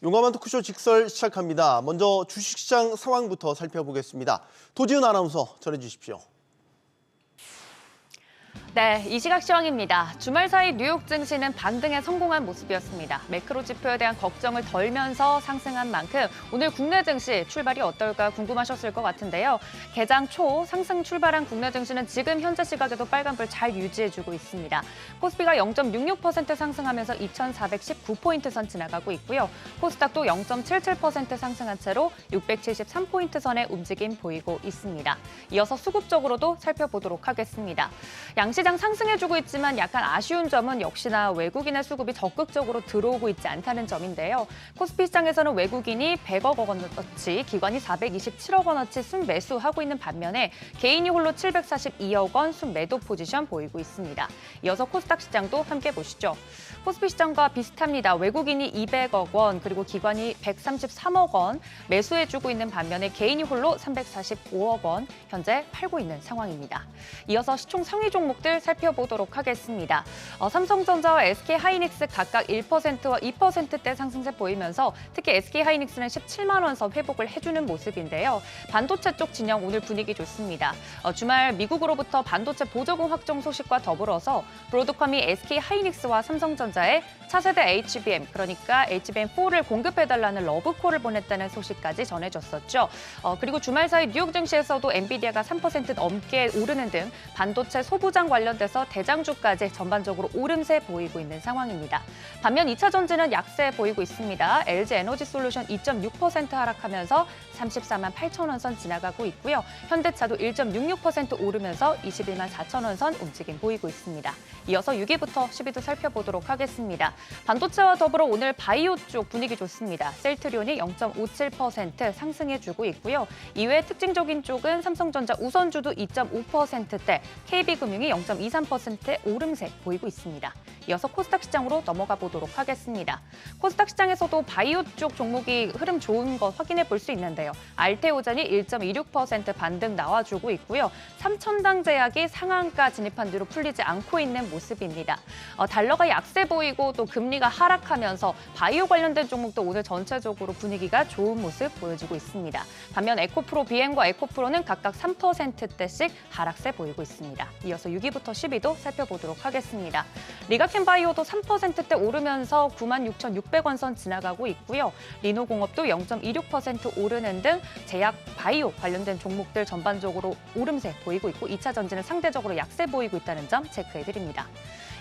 용감한 토크쇼 직설 시작합니다. 먼저 주식시장 상황부터 살펴보겠습니다. 도지은 아나운서 전해주십시오. 네, 이 시각 시황입니다. 주말 사이 뉴욕 증시는 반등에 성공한 모습이었습니다. 매크로 지표에 대한 걱정을 덜면서 상승한 만큼 오늘 국내 증시 출발이 어떨까 궁금하셨을 것 같은데요. 개장 초 상승 출발한 국내 증시는 지금 현재 시각에도 빨간불 잘 유지해주고 있습니다. 코스피가 0.66% 상승하면서 2,419포인트 선 지나가고 있고요. 코스닥도 0.77% 상승한 채로 673포인트 선의 움직임 보이고 있습니다. 이어서 수급적으로도 살펴보도록 하겠습니다. 양시장 상승해주고 있지만 약간 아쉬운 점은 역시나 외국인의 수급이 적극적으로 들어오고 있지 않다는 점인데요. 코스피 시장에서는 외국인이 100억 원어치, 기관이 427억 원어치 순매수하고 있는 반면에 개인이 홀로 742억 원 순매도 포지션 보이고 있습니다. 이어서 코스닥 시장도 함께 보시죠. 코스피 시장과 비슷합니다. 외국인이 200억 원, 그리고 기관이 133억 원 매수해주고 있는 반면에 개인이 홀로 345억 원 현재 팔고 있는 상황입니다. 이어서 시총 상위 종목들 살펴보도록 하겠습니다. 삼성전자와 SK하이닉스 각각 1%와 2%대 상승세 보이면서 특히 SK하이닉스는 17만 원 선 회복을 해주는 모습인데요. 반도체 쪽 진영 오늘 분위기 좋습니다. 주말 미국으로부터 반도체 보조금 확정 소식과 더불어서 브로드컴이 SK하이닉스와 삼성전자에 차세대 HBM, 그러니까 HBM4를 공급해달라는 러브콜을 보냈다는 소식까지 전해졌었죠. 그리고 주말 사이 뉴욕 증시에서도 엔비디아가 3% 넘게 오르는 등 반도체 소부장 관련돼서 대장주까지 전반적으로 오름세 보이고 있는 상황입니다. 반면 2차 전지는 약세 보이고 있습니다. LG에너지솔루션 2.6% 하락하면서 34만 8천 원 선 지나가고 있고요. 현대차도 1.66% 오르면서 21만 4천 원 선 움직임 보이고 있습니다. 이어서 6위부터 10위도 살펴보도록 하겠습니다. 반도체와 더불어 오늘 바이오 쪽 분위기 좋습니다. 셀트리온이 0.57% 상승해주고 있고요. 이외에 특징적인 쪽은 삼성전자 우선주도 2.5%대, KB금융이 0.23%의 오름세 보이고 있습니다. 이어서 코스닥 시장으로 넘어가 보도록 하겠습니다. 코스닥 시장에서도 바이오 쪽 종목이 흐름 좋은 것 확인해 볼 수 있는데요. 알테오젠이 1.26% 반등 나와주고 있고요. 삼천당 제약이 상한가 진입한 뒤로 풀리지 않고 있는 모습입니다. 달러가 약세 보이고 또 금리가 하락하면서 바이오 관련된 종목도 오늘 전체적으로 분위기가 좋은 모습 보여지고 있습니다. 반면 에코프로 비행과 에코프로는 각각 3%대씩 하락세 보이고 있습니다. 이어서 6위부터 10위도 살펴보도록 하겠습니다. 리가켄바이오도 3%대 오르면서 96,600원 선 지나가고 있고요. 리노공업도 0.26% 오르는 등 제약, 바이오 관련된 종목들 전반적으로 오름세 보이고 있고 2차 전지는 상대적으로 약세 보이고 있다는 점 체크해드립니다.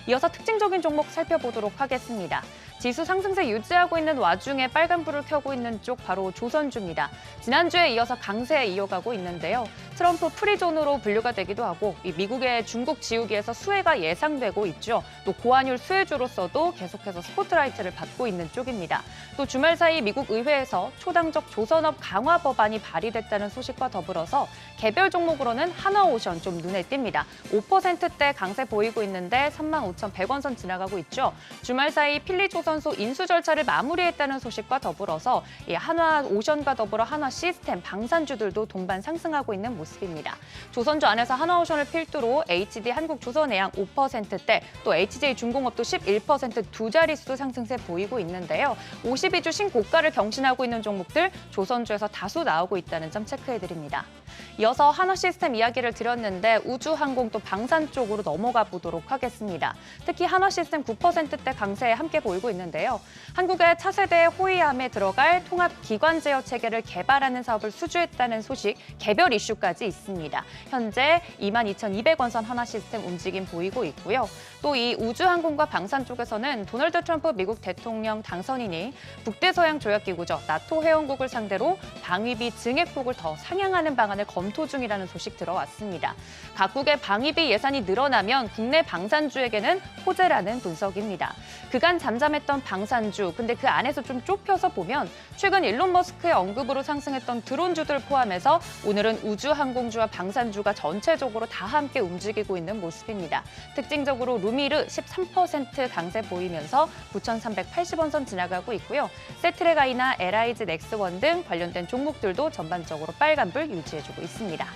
이어서 특징적인 종목 살펴보도록 하겠습니다. 지수 상승세 유지하고 있는 와중에 빨간불을 켜고 있는 쪽 바로 조선주입니다. 지난주에 이어서 강세 이어가고 있는데요. 트럼프 프리존으로 분류가 되기도 하고 미국의 중국 지우기에서 수혜가 예상되고 있죠. 또 고환율 수혜주로서도 계속해서 스포트라이트를 받고 있는 쪽입니다. 또 주말 사이 미국 의회에서 초당적 조선업 강화 법안이 발의됐다는 소식과 더불어서 개별 종목으로는 한화오션 좀 눈에 띕니다. 5%대 강세 보이고 있는데 35,100원 선 지나가고 있죠. 주말 사이 필리조선소 인수 절차를 마무리했다는 소식과 더불어서 한화오션과 더불어 한화시스템, 방산주들도 동반 상승하고 있는 모습입니다. 조선주 안에서 한화오션을 필두로 HD 한국조선해양 5%대, 또 HJ중공업도 11% 두 자릿수 상승세 보이고 있는데요. 52주 신고가를 경신하고 있는 종목들 조선주에서 다수 나오고 있다는 점 체크해드립니다. 이어서 한화시스템 이야기를 드렸는데 우주항공 또 방산 쪽으로 넘어가 보도록 하겠습니다. 특히 한화시스템 9%대 강세에 함께 보이고 있는데요. 한국의 차세대 호위함에 들어갈 통합기관 제어 체계를 개발하는 사업을 수주했다는 소식, 개별 이슈까지 있습니다. 현재 22,200원 선 한화시스템 움직임 보이고 있고요. 또 이 우주항공과 방산 쪽에서는 도널드 트럼프 미국 대통령 당선인이 북대서양 조약기구죠. 나토 회원국을 상대로 방위비 증액폭을 더 상향하는 방안을 검토 중이라는 소식 들어왔습니다. 각국의 방위비 예산이 늘어나면 국내 방산주에게는 호재라는 분석입니다. 그간 잠잠했던 방산주, 근데 그 안에서 좀 좁혀서 보면 최근 일론 머스크의 언급으로 상승했던 드론주들 포함해서 오늘은 우주항공주와 방산주가 전체적으로 다 함께 움직이고 있는 모습입니다. 특징적으로 루미르 13% 강세 보이면서 9,380원 선 지나가고 있고요. 세트레가이나 LIG 넥스원 등 관련된 종목들도 전반적으로 빨간불 유지해주고 있습니다.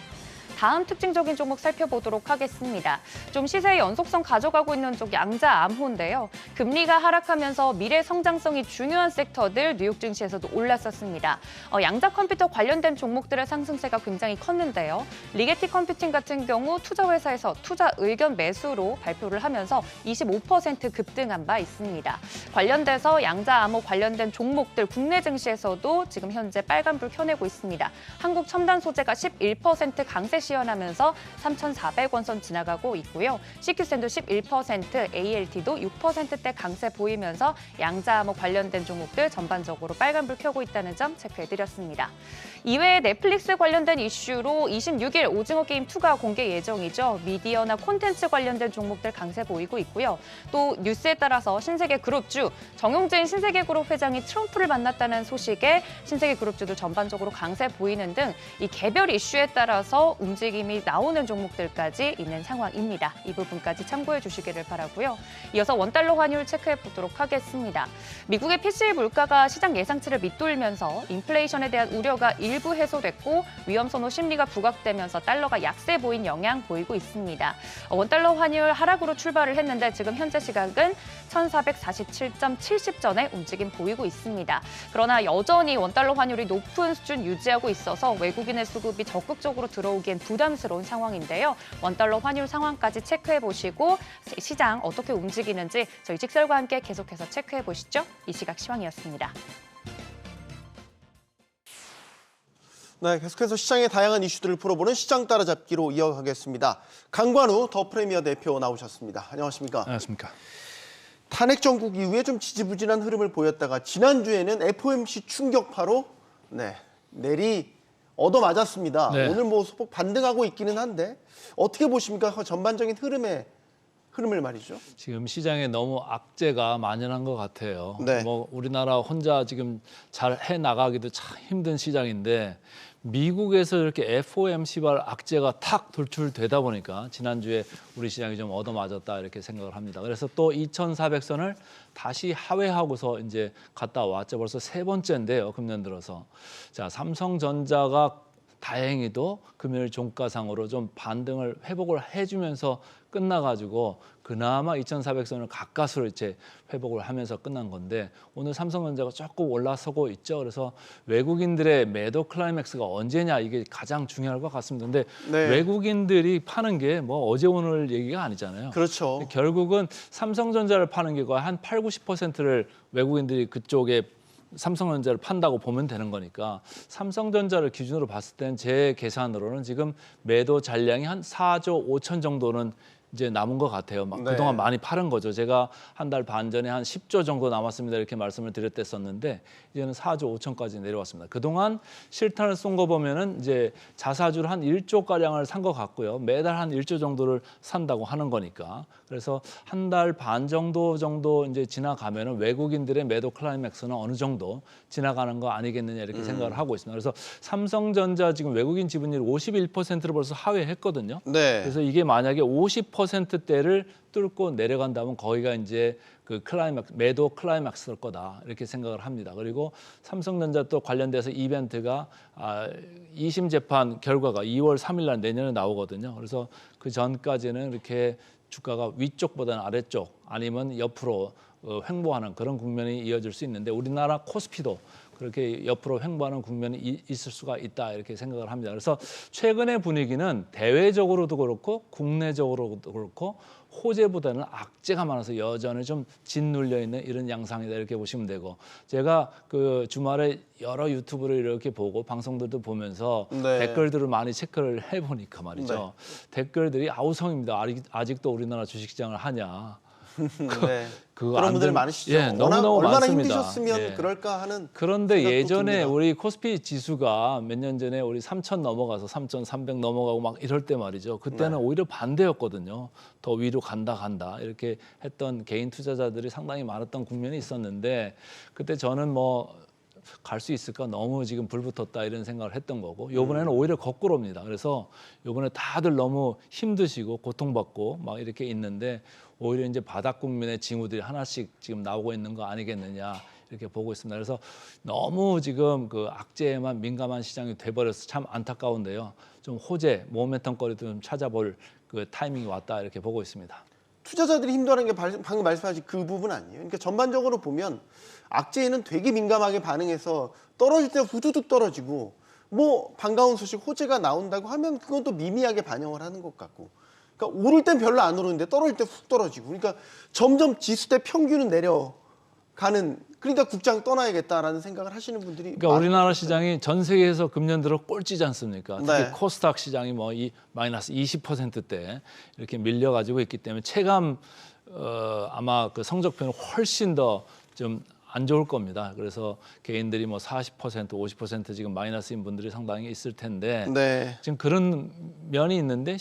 다음 특징적인 종목 살펴보도록 하겠습니다. 좀 시세의 연속성 가져가고 있는 쪽 양자 암호인데요. 금리가 하락하면서 미래 성장성이 중요한 섹터들 뉴욕 증시에서도 올랐었습니다. 양자 컴퓨터 관련된 종목들의 상승세가 굉장히 컸는데요. 리게티 컴퓨팅 같은 경우 투자회사에서 투자 의견 매수로 발표를 하면서 25% 급등한 바 있습니다. 관련돼서 양자 암호 관련된 종목들 국내 증시에서도 지금 현재 빨간불 켜내고 있습니다. 한국 첨단 소재가 11% 강세 시현하면서 3,400원 선 지나가고 있고요. CQ센도 11%, ALT도 6%대 강세 보이면서 양자 암호 관련된 종목들 전반적으로 빨간불 켜고 있다는 점 체크해드렸습니다. 이외에 넷플릭스 관련된 이슈로 26일 오징어 게임 2가 공개 예정이죠. 미디어나 콘텐츠 관련된 종목들 강세 보이고 있고요. 또 뉴스에 따라서 신세계 그룹주 정용진 신세계그룹 회장이 트럼프를 만났다는 소식에 신세계그룹주도 전반적으로 강세 보이는 등 이 개별 이슈에 따라서 움직임이 나오는 종목들까지 있는 상황입니다. 이 부분까지 참고해 주시기를 바라고요. 이어서 원달러 환율 체크해 보도록 하겠습니다. 미국의 PCE 물가가 시장 예상치를 밑돌면서 인플레이션에 대한 우려가 일부 해소됐고 위험 선호 심리가 부각되면서 달러가 약세 보인 영향 보이고 있습니다. 원달러 환율 하락으로 출발을 했는데 지금 현재 시각은 1447.70전에 움직임 보이고 있습니다. 그러나 여전히 원달러 환율이 높은 수준 유지하고 있어서 외국인의 수급이 적극적으로 들어오기엔 부담스러운 상황인데요. 원달러 환율 상황까지 체크해 보시고 시장 어떻게 움직이는지 저희 직설과 함께 계속해서 체크해 보시죠. 이 시각 시황이었습니다. 네, 계속해서 시장의 다양한 이슈들을 풀어보는 시장 따라잡기로 이어가겠습니다. 강관우 더 프리미어 대표 나오셨습니다. 안녕하십니까? 안녕하십니까? 탄핵 정국 이후에 좀 지지부진한 흐름을 보였다가 지난주에는 FOMC 충격파로 내리 얻어맞았습니다. 네. 오늘 뭐 소폭 반등하고 있기는 한데 어떻게 보십니까? 전반적인 흐름을 말이죠. 지금 시장에 너무 악재가 만연한 것 같아요. 네. 뭐 우리나라 혼자 지금 잘 해 나가기도 참 힘든 시장인데 미국에서 이렇게 FOMC발 악재가 탁 돌출되다 보니까 지난주에 우리 시장이 좀 얻어맞았다 이렇게 생각을 합니다. 그래서 또 2,400선을 다시 하회하고서 이제 갔다 왔죠. 벌써 세 번째인데요. 금년 들어서. 자, 삼성전자가 다행히도 금요일 종가상으로 좀 반등을 회복을 해주면서 끝나가지고 그나마 2,400선을 가까스로 이제 회복을 하면서 끝난 건데 오늘 삼성전자가 조금 올라서고 있죠. 그래서 외국인들의 매도 클라이맥스가 언제냐 이게 가장 중요할 것 같습니다. 근데 네. 외국인들이 파는 게 뭐 어제 오늘 얘기가 아니잖아요. 그렇죠. 결국은 삼성전자를 파는 게 거의 한 8, 90%를 외국인들이 그쪽에 삼성전자를 판다고 보면 되는 거니까 삼성전자를 기준으로 봤을 땐 제 계산으로는 지금 매도 잔량이 한 4조 5천 정도는 이제 남은 것 같아요. 막 네. 그동안 많이 팔은 거죠. 제가 한 달 반 전에 한 10조 정도 남았습니다. 이렇게 말씀을 드렸댔었는데 이제는 4조 5천까지 내려왔습니다. 그동안 실탄을 쏜 거 보면은 이제 자사주를 한 1조 가량을 산 것 같고요. 매달 한 1조 정도를 산다고 하는 거니까. 그래서 한 달 반 정도 이제 지나가면은 외국인들의 매도 클라이맥스는 어느 정도 지나가는 거 아니겠느냐 이렇게 생각을 하고 있습니다. 그래서 삼성전자 지금 외국인 지분율 51%를 벌써 하회했거든요. 네. 그래서 이게 만약에 50%대를 뚫고 내려간다면 거기가 이제 그 매도 클라이맥스일 거다 이렇게 생각을 합니다. 그리고 삼성전자 또 관련돼서 이벤트가 2심 재판 결과가 2월 3일 날 내년에 나오거든요. 그래서 그 전까지는 이렇게 주가가 위쪽보다는 아래쪽 아니면 옆으로 횡보하는 그런 국면이 이어질 수 있는데 우리나라 코스피도 그렇게 옆으로 횡보하는 국면이 있을 수가 있다 이렇게 생각을 합니다. 그래서 최근의 분위기는 대외적으로도 그렇고 국내적으로도 그렇고 호재보다는 악재가 많아서 여전히 좀 짓눌려 있는 이런 양상이다 이렇게 보시면 되고 제가 그 주말에 여러 유튜브를 이렇게 보고 방송들도 보면서 네. 댓글들을 많이 체크를 해보니까 말이죠. 네. 댓글들이 아우성입니다. 아직도 우리나라 주식시장을 하냐. 네. 그런 분들 많으시죠. 예, 너무너무 얼마나 많습니다. 힘드셨으면 예. 그럴까 하는. 그런데 생각도 예전에 듭니다. 우리 코스피 지수가 몇 년 전에 우리 3,000 넘어가서 3,300 넘어가고 막 이럴 때 말이죠. 그때는 네. 오히려 반대였거든요. 더 위로 간다 이렇게 했던 개인 투자자들이 상당히 많았던 국면이 있었는데 그때 저는 뭐 갈 수 있을까 너무 지금 불붙었다 이런 생각을 했던 거고 이번에는 오히려 거꾸로입니다. 그래서 이번에 다들 너무 힘드시고 고통받고 막 이렇게 있는데 오히려 이제 바닥 국면의 징후들이 하나씩 지금 나오고 있는 거 아니겠느냐 이렇게 보고 있습니다. 그래서 너무 지금 그 악재에만 민감한 시장이 돼버려서 참 안타까운데요. 좀 호재, 모멘텀거리도 좀 찾아볼 그 타이밍이 왔다 이렇게 보고 있습니다. 투자자들이 힘들어하는 게 방금 말씀하신 그 부분 아니에요. 그러니까 전반적으로 보면 악재에는 되게 민감하게 반응해서 떨어질 때 후두둑 떨어지고 뭐 반가운 소식 호재가 나온다고 하면 그건 또 미미하게 반영을 하는 것 같고, 그러니까 오를 땐 별로 안 오르는데 떨어질 때 훅 떨어지고, 그러니까 점점 지수대 평균은 내려가는, 그러니까 국장 떠나야겠다라는 생각을 하시는 분들이 그러니까 우리나라 시장이 전 세계에서 금년 들어 꼴찌지 않습니까? 특히 네. 코스닥 시장이 뭐 마이너스 20%대 이렇게 밀려가지고 있기 때문에 체감 아마 그 성적표는 훨씬 더 좀 안 좋을 겁니다. 그래서 개인들이 뭐 40%, 50% 지금 마이너스인 분들이 상당히 있을 텐데 네. 지금 그런 면이 있는데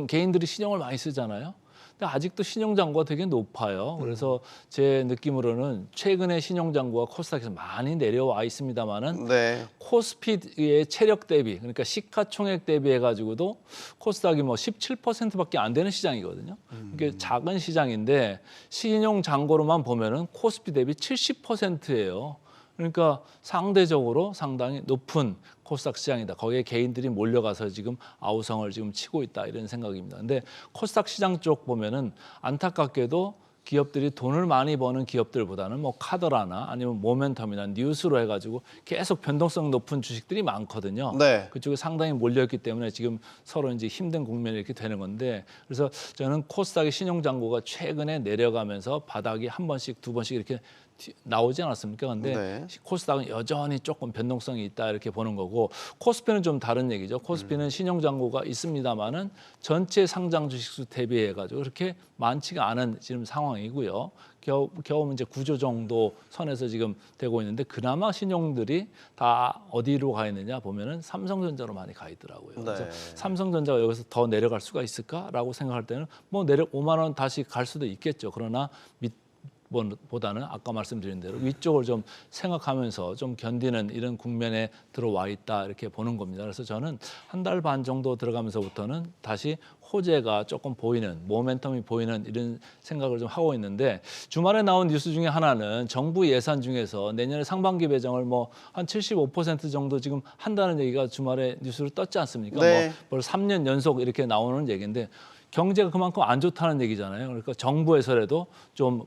개인들이 신용을 많이 쓰잖아요. 근데 아직도 신용 잔고가 되게 높아요. 그래서 제 느낌으로는 최근에 신용 잔고가 코스닥에서 많이 내려와 있습니다만은 네. 코스피의 체력 대비, 그러니까 시가총액 대비해 가지고도 코스닥이 뭐 17%밖에 안 되는 시장이거든요. 이게 작은 시장인데 신용 잔고로만 보면은 코스피 대비 70%예요. 그러니까 상대적으로 상당히 높은 코스닥 시장이다. 거기에 개인들이 몰려가서 지금 아우성을 지금 치고 있다 이런 생각입니다. 근데 코스닥 시장 쪽 보면은 안타깝게도 기업들이 돈을 많이 버는 기업들보다는 뭐 카더라나 아니면 모멘텀이나 뉴스로 해가지고 계속 변동성 높은 주식들이 많거든요. 네. 그쪽에 상당히 몰려있기 때문에 지금 서로 이제 힘든 국면이 이렇게 되는 건데, 그래서 저는 코스닥의 신용 잔고가 최근에 내려가면서 바닥이 한 번씩 두 번씩 이렇게 나오지 않았습니까? 근데 네. 코스닥은 여전히 조금 변동성이 있다 이렇게 보는 거고, 코스피는 좀 다른 얘기죠. 코스피는 신용 잔고가 있습니다만은 전체 상장 주식수 대비해 가지고 그렇게 많지가 않은 지금 상황이고요. 겨우 이제 9조 정도 선에서 지금 되고 있는데, 그나마 신용들이 다 어디로 가 있느냐 보면은 삼성전자로 많이 가 있더라고요. 그래서 네. 삼성전자가 여기서 더 내려갈 수가 있을까라고 생각할 때는 뭐 5만 원 다시 갈 수도 있겠죠. 그러나 보다는 아까 말씀드린 대로 위쪽을 좀 생각하면서 좀 견디는 이런 국면에 들어와 있다 이렇게 보는 겁니다. 그래서 저는 한 달 반 정도 들어가면서부터는 다시 호재가 조금 보이는, 모멘텀이 보이는 이런 생각을 좀 하고 있는데, 주말에 나온 뉴스 중에 하나는 정부 예산 중에서 내년에 상반기 배정을 뭐 한 75% 정도 지금 한다는 얘기가 주말에 뉴스로 떴지 않습니까? 네. 뭐 벌써 3년 연속 이렇게 나오는 얘기인데, 경제가 그만큼 안 좋다는 얘기잖아요. 그러니까 정부에서라도 좀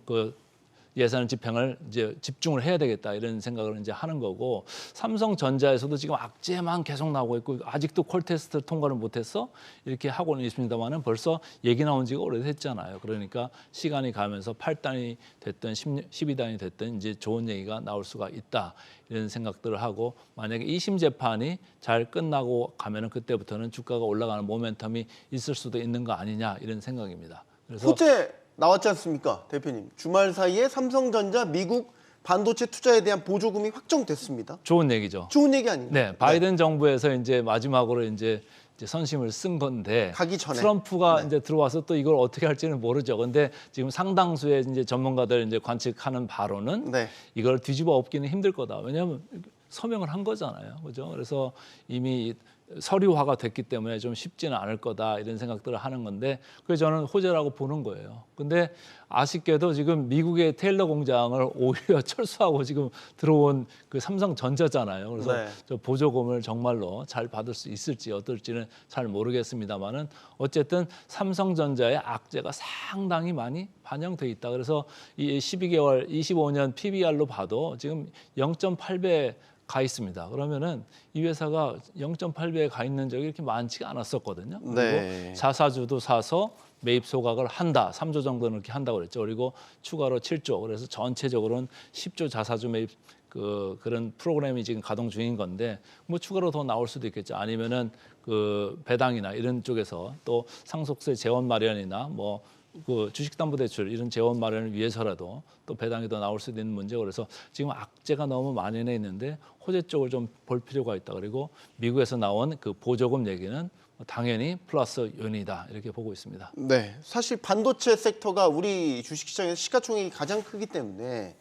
예산 집행을 이제 집중을 해야 되겠다 이런 생각을 이제 하는 거고, 삼성전자에서도 지금 악재만 계속 나오고 있고 아직도 콜테스트 통과를 못했어 이렇게 하고는 있습니다만은 벌써 얘기 나온 지가 오래됐잖아요. 그러니까 시간이 가면서 8단이 됐든 12단이 됐든 이제 좋은 얘기가 나올 수가 있다 이런 생각들을 하고, 만약에 2심 재판이 잘 끝나고 가면은 그때부터는 주가가 올라가는 모멘텀이 있을 수도 있는 거 아니냐 이런 생각입니다. 그래서 호재 나왔지 않습니까, 대표님? 주말 사이에 삼성전자 미국 반도체 투자에 대한 보조금이 확정됐습니다. 좋은 얘기죠. 좋은 얘기 아닌가요? 네, 바이든 정부에서 이제 마지막으로 이제 선심을 쓴 건데, 가기 전에. 트럼프가 이제 들어와서 또 이걸 어떻게 할지는 모르죠. 근데 지금 상당수의 이제 전문가들 이제 관측하는 바로는 네. 이걸 뒤집어 엎기는 힘들 거다. 왜냐하면 서명을 한 거잖아요, 그죠? 그래서 이미 서류화가 됐기 때문에 좀 쉽지는 않을 거다 이런 생각들을 하는 건데, 그래서 저는 호재라고 보는 거예요. 근데 아쉽게도 지금 미국의 테일러 공장을 오히려 철수하고 지금 들어온 그 삼성전자잖아요. 그래서 네. 저 보조금을 정말로 잘 받을 수 있을지 어떨지는 잘 모르겠습니다만은 어쨌든 삼성전자의 악재가 상당히 많이 반영돼 있다. 그래서 이 12개월, 25년 PBR로 봐도 지금 0.8배 가 있습니다. 그러면은 이 회사가 0.8배에 가 있는 적이 이렇게 많지가 않았었거든요. 그리고 네. 자사주도 사서 매입 소각을 한다. 3조 정도는 이렇게 한다고 그랬죠. 그리고 추가로 7조. 그래서 전체적으로는 10조 자사주 매입 그런 프로그램이 지금 가동 중인 건데, 뭐 추가로 더 나올 수도 있겠죠. 아니면은 그 배당이나 이런 쪽에서 또 상속세 재원 마련이나 뭐 그 주식담보대출 이런 재원 마련을 위해서라도 또 배당이 더 나올 수도 있는 문제고, 그래서 지금 악재가 너무 만연해 있는데 호재 쪽을 좀 볼 필요가 있다. 그리고 미국에서 나온 그 보조금 얘기는 당연히 플러스 요인이다 이렇게 보고 있습니다. 네. 사실 반도체 섹터가 우리 주식시장에서 시가총액이 가장 크기 때문에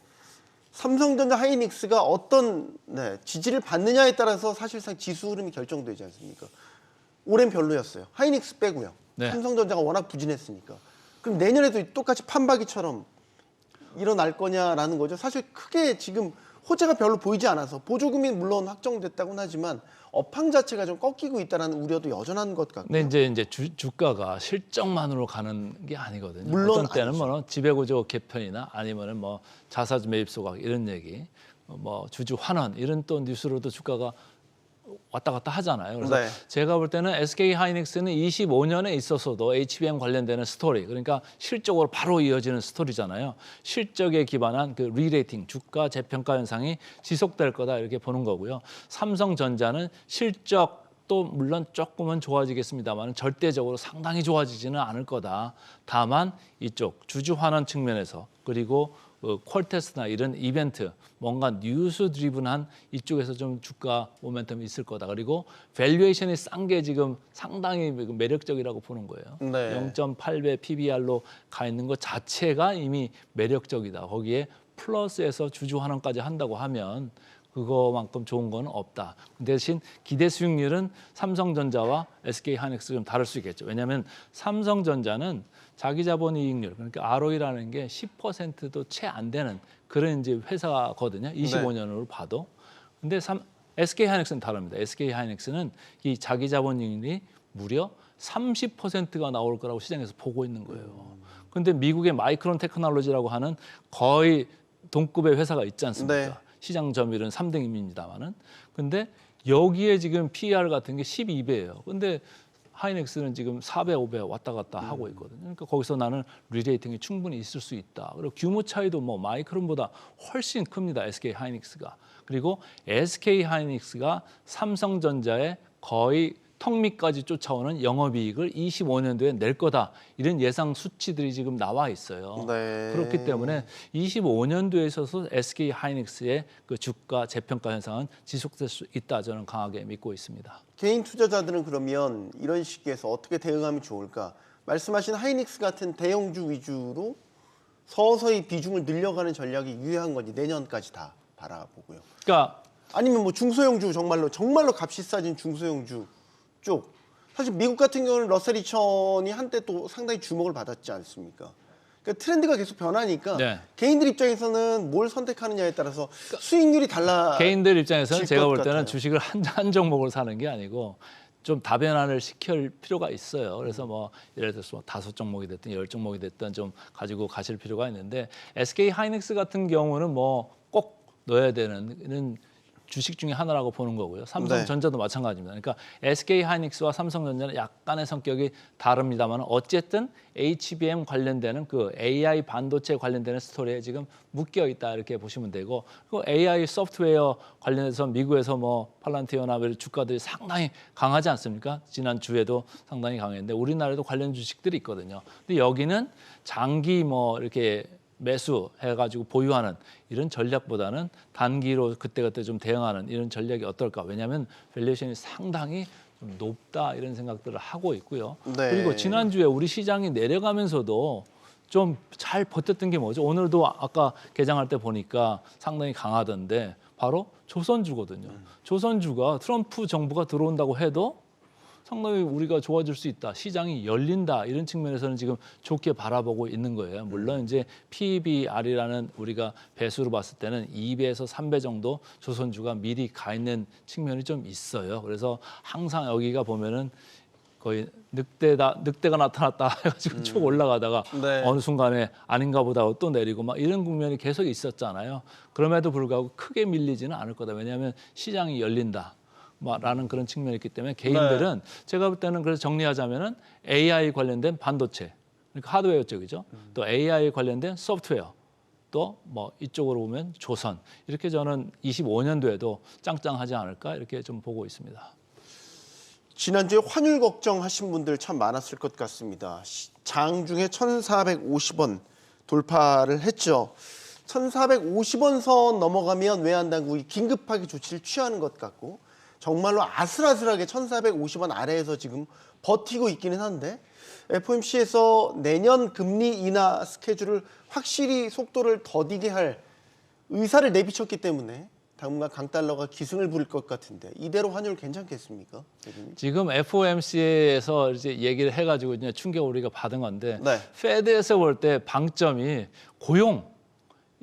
삼성전자, 하이닉스가 어떤 지지를 받느냐에 따라서 사실상 지수 흐름이 결정되지 않습니까? 올해는 별로였어요. 하이닉스 빼고요. 네. 삼성전자가 워낙 부진했으니까. 그럼 내년에도 똑같이 판박이처럼 일어날 거냐라는 거죠. 사실 크게 지금 호재가 별로 보이지 않아서 보조금이 물론 확정됐다고는 하지만 업황 자체가 좀 꺾이고 있다는 우려도 여전한 것 같고요. 근데 이제 주가가 실적만으로 가는 게 아니거든요. 물론 어떤 때는 아니죠. 뭐 지배구조 개편이나 아니면은 뭐 자사주 매입 소각 이런 얘기, 뭐 주주 환원 이런 또 뉴스로도 주가가 왔다 갔다 하잖아요. 그래서 네. 제가 볼 때는 SK 하이닉스는 25년에 있어서도 HBM 관련되는 스토리, 그러니까 실적으로 바로 이어지는 스토리잖아요. 실적에 기반한 그 리레이팅, 주가 재평가 현상이 지속될 거다 이렇게 보는 거고요. 삼성전자는 실적도 물론 조금은 좋아지겠습니다만 절대적으로 상당히 좋아지지는 않을 거다. 다만 이쪽 주주 환원 측면에서 그리고 퀄테스트나 이런 이벤트, 뭔가 뉴스 드리븐한 이쪽에서 좀 주가 모멘텀이 있을 거다. 그리고 밸류에이션이 싼 게 지금 상당히 매력적이라고 보는 거예요. 네. 0.8배 PBR로 가 있는 것 자체가 이미 매력적이다. 거기에 플러스에서 주주 환원까지 한다고 하면 그거만큼 좋은 건 없다. 대신 기대 수익률은 삼성전자와 SK 하이닉스 좀 다를 수 있겠죠. 왜냐하면 삼성전자는 자기 자본 이익률, 그러니까 ROE라는 게 10%도 채 안 되는 그런 이제 회사거든요. 25년으로 봐도. 근데 SK 하이닉스는 다릅니다. SK 하이닉스는 이 자기 자본 이익률이 무려 30%가 나올 거라고 시장에서 보고 있는 거예요. 근데 미국의 마이크론 테크놀로지라고 하는 거의 동급의 회사가 있지 않습니까? 네. 시장 점유율은 3등입니다만은. 근데 여기에 지금 PER 같은 게 12배예요. 근데 하이닉스는 지금 4배, 5배 왔다 갔다 하고 있거든요. 그러니까 거기서 나는 리레이팅이 충분히 있을 수 있다. 그리고 규모 차이도 뭐 마이크론보다 훨씬 큽니다. SK 하이닉스가. 그리고 SK 하이닉스가 삼성전자의 거의 턱 밑까지 쫓아오는 영업이익을 25년도에 낼 거다. 이런 예상 수치들이 지금 나와 있어요. 네. 그렇기 때문에 25년도에 있어서 SK 하이닉스의 그 주가 재평가 현상은 지속될 수 있다. 저는 강하게 믿고 있습니다. 개인 투자자들은 그러면 이런 시기에서 어떻게 대응하면 좋을까? 말씀하신 하이닉스 같은 대형주 위주로 서서히 비중을 늘려가는 전략이 유효한 건지 내년까지 다 바라보고요. 그러니까 아니면 뭐 중소형주 정말로 값이 싸진 중소형주 쪽. 사실 미국 같은 경우는 러셀 2000이 한때 또 상당히 주목을 받았지 않습니까? 그러니까 트렌드가 계속 변하니까 네. 개인들 입장에서는 뭘 선택하느냐에 따라서 수익률이 달라. 개인들 입장에서는 질 제가 것 볼 때는 같아요. 주식을 한 종목을 사는 게 아니고 좀 다변화를 시킬 필요가 있어요. 그래서 뭐 예를 들어서 뭐 5종목이 됐든 10종목이 됐든 좀 가지고 가실 필요가 있는데 SK 하이닉스 같은 경우는 뭐 꼭 넣어야 되는 주식 중에 하나라고 보는 거고요. 삼성전자도 마찬가지입니다. 그러니까 SK 하이닉스와 삼성전자는 약간의 성격이 다릅니다만 어쨌든 HBM 관련되는 그 AI 반도체 관련되는 스토리에 지금 묶여 있다 이렇게 보시면 되고 그 AI 소프트웨어 관련해서 미국에서 뭐 팔란티어나 주가들이 상당히 강하지 않습니까? 지난 주에도 상당히 강했는데 우리나라에도 관련 주식들이 있거든요. 근데 여기는 장기 뭐 이렇게 매수해가지고 보유하는 이런 전략보다는 단기로 그때그때 좀 대응하는 이런 전략이 어떨까? 왜냐하면 밸류에이션이 상당히 좀 높다 이런 생각들을 하고 있고요. 네. 그리고 지난주에 우리 시장이 내려가면서도 좀 잘 버텼던 게 뭐죠? 오늘도 아까 개장할 때 보니까 상당히 강하던데 바로 조선주거든요. 조선주가 트럼프 정부가 들어온다고 해도 상당히 우리가 좋아질 수 있다. 시장이 열린다. 이런 측면에서는 지금 좋게 바라보고 있는 거예요. 물론 이제 PBR이라는 우리가 배수로 봤을 때는 2배에서 3배 정도 조선주가 미리 가 있는 측면이 좀 있어요. 그래서 항상 여기가 보면은 거의 늑대가 나타났다 해가지고 쭉 올라가다가 네. 어느 순간에 아닌가 보다 하고 또 내리고 막 이런 국면이 계속 있었잖아요. 그럼에도 불구하고 크게 밀리지는 않을 거다. 왜냐하면 시장이 열린다. 라는 그런 측면이 있기 때문에 개인들은 제가 볼 때는 그래서 정리하자면은 AI 관련된 반도체, 그러니까 하드웨어 쪽이죠. 또 AI 관련된 소프트웨어, 또 뭐 이쪽으로 보면 조선 이렇게 저는 25년도에도 짱짱하지 않을까 이렇게 좀 보고 있습니다. 지난주에 환율 걱정하신 분들 참 많았을 것 같습니다. 장중에 1,450원 돌파를 했죠. 1,450원 선 넘어가면 외환당국이 긴급하게 조치를 취하는 것 같고 정말로 아슬아슬하게 1,450원 아래에서 지금 버티고 있기는 한데 FOMC에서 내년 금리 인하 스케줄을 확실히 속도를 더디게 할 의사를 내비쳤기 때문에 당분간 강달러가 기승을 부릴 것 같은데 이대로 환율 괜찮겠습니까? 대표님? 지금 FOMC에서 이제 얘기를 해가지고 이제 충격 우리가 받은 건데 네. 페드에서 볼 때 방점이 고용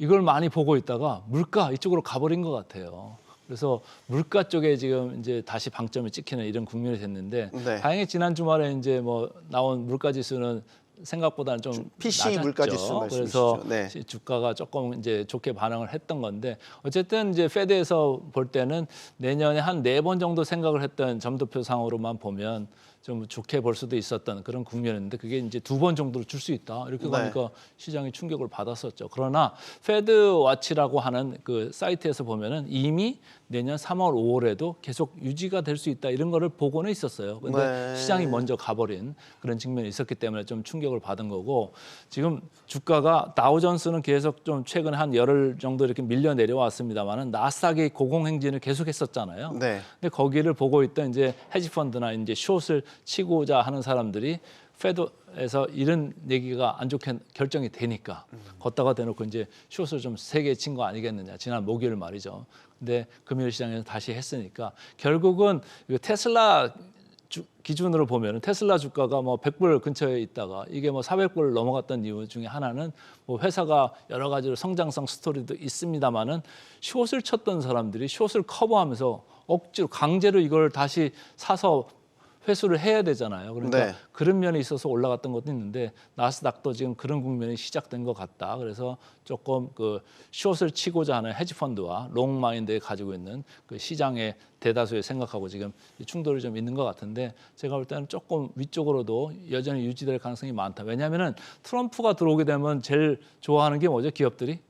이걸 많이 보고 있다가 물가 이쪽으로 가버린 것 같아요. 그래서 물가 쪽에 지금 이제 다시 방점을 찍히는 이런 국면이 됐는데 네. 다행히 지난 주말에 이제 뭐 나온 물가 지수는 생각보다는 좀 PC 낮았죠. 물가 지수 그래서 말씀이시죠. 네. 주가가 조금 이제 좋게 반응을 했던 건데 어쨌든 이제 페드에서 볼 때는 내년에 한 4번 정도 생각을 했던 점도표상으로만 보면 좀 좋게 볼 수도 있었던 그런 국면인데 그게 이제 2번 정도로 줄 수 있다 이렇게 네. 가니까 시장이 충격을 받았었죠. 그러나 페드 와치라고 하는 그 사이트에서 보면은 이미 내년 3월, 5월에도 계속 유지가 될 수 있다 이런 거를 보고는 있었어요. 근데 네. 시장이 먼저 가버린 그런 측면이 있었기 때문에 좀 충격을 받은 거고 지금 주가가 다우존스는 계속 좀 최근에 한 열흘 정도 이렇게 밀려 내려왔습니다만은 나스닥이 고공행진을 계속했었잖아요. 네. 근데 거기를 보고 있던 이제 헤지펀드나 이제 숏을 치고자 하는 사람들이 페드에서 이런 얘기가 안 좋게 결정이 되니까 걷다가 대놓고 이제 숏을 좀 세게 친 거 아니겠느냐 지난 목요일 말이죠. 근데 금요일 시장에서 다시 했으니까 결국은 테슬라 기준으로 보면 테슬라 주가가 뭐 100불 근처에 있다가 이게 뭐 400불 넘어갔던 이유 중에 하나는 뭐 회사가 여러 가지로 성장성 스토리도 있습니다만은 숏을 쳤던 사람들이 숏을 커버하면서 억지로 강제로 이걸 다시 사서 회수를 해야 되잖아요. 그러니까 네. 그런 면에 있어서 올라갔던 것도 있는데 나스닥도 지금 그런 국면이 시작된 것 같다. 그래서 조금 그 숏을 치고자 하는 헤지펀드와 롱 마인드에 가지고 있는 그 시장의 대다수의 생각하고 지금 충돌이 좀 있는 것 같은데 제가 볼 때는 조금 위쪽으로도 여전히 유지될 가능성이 많다. 왜냐하면은 트럼프가 들어오게 되면 제일 좋아하는 게 뭐죠? 기업들이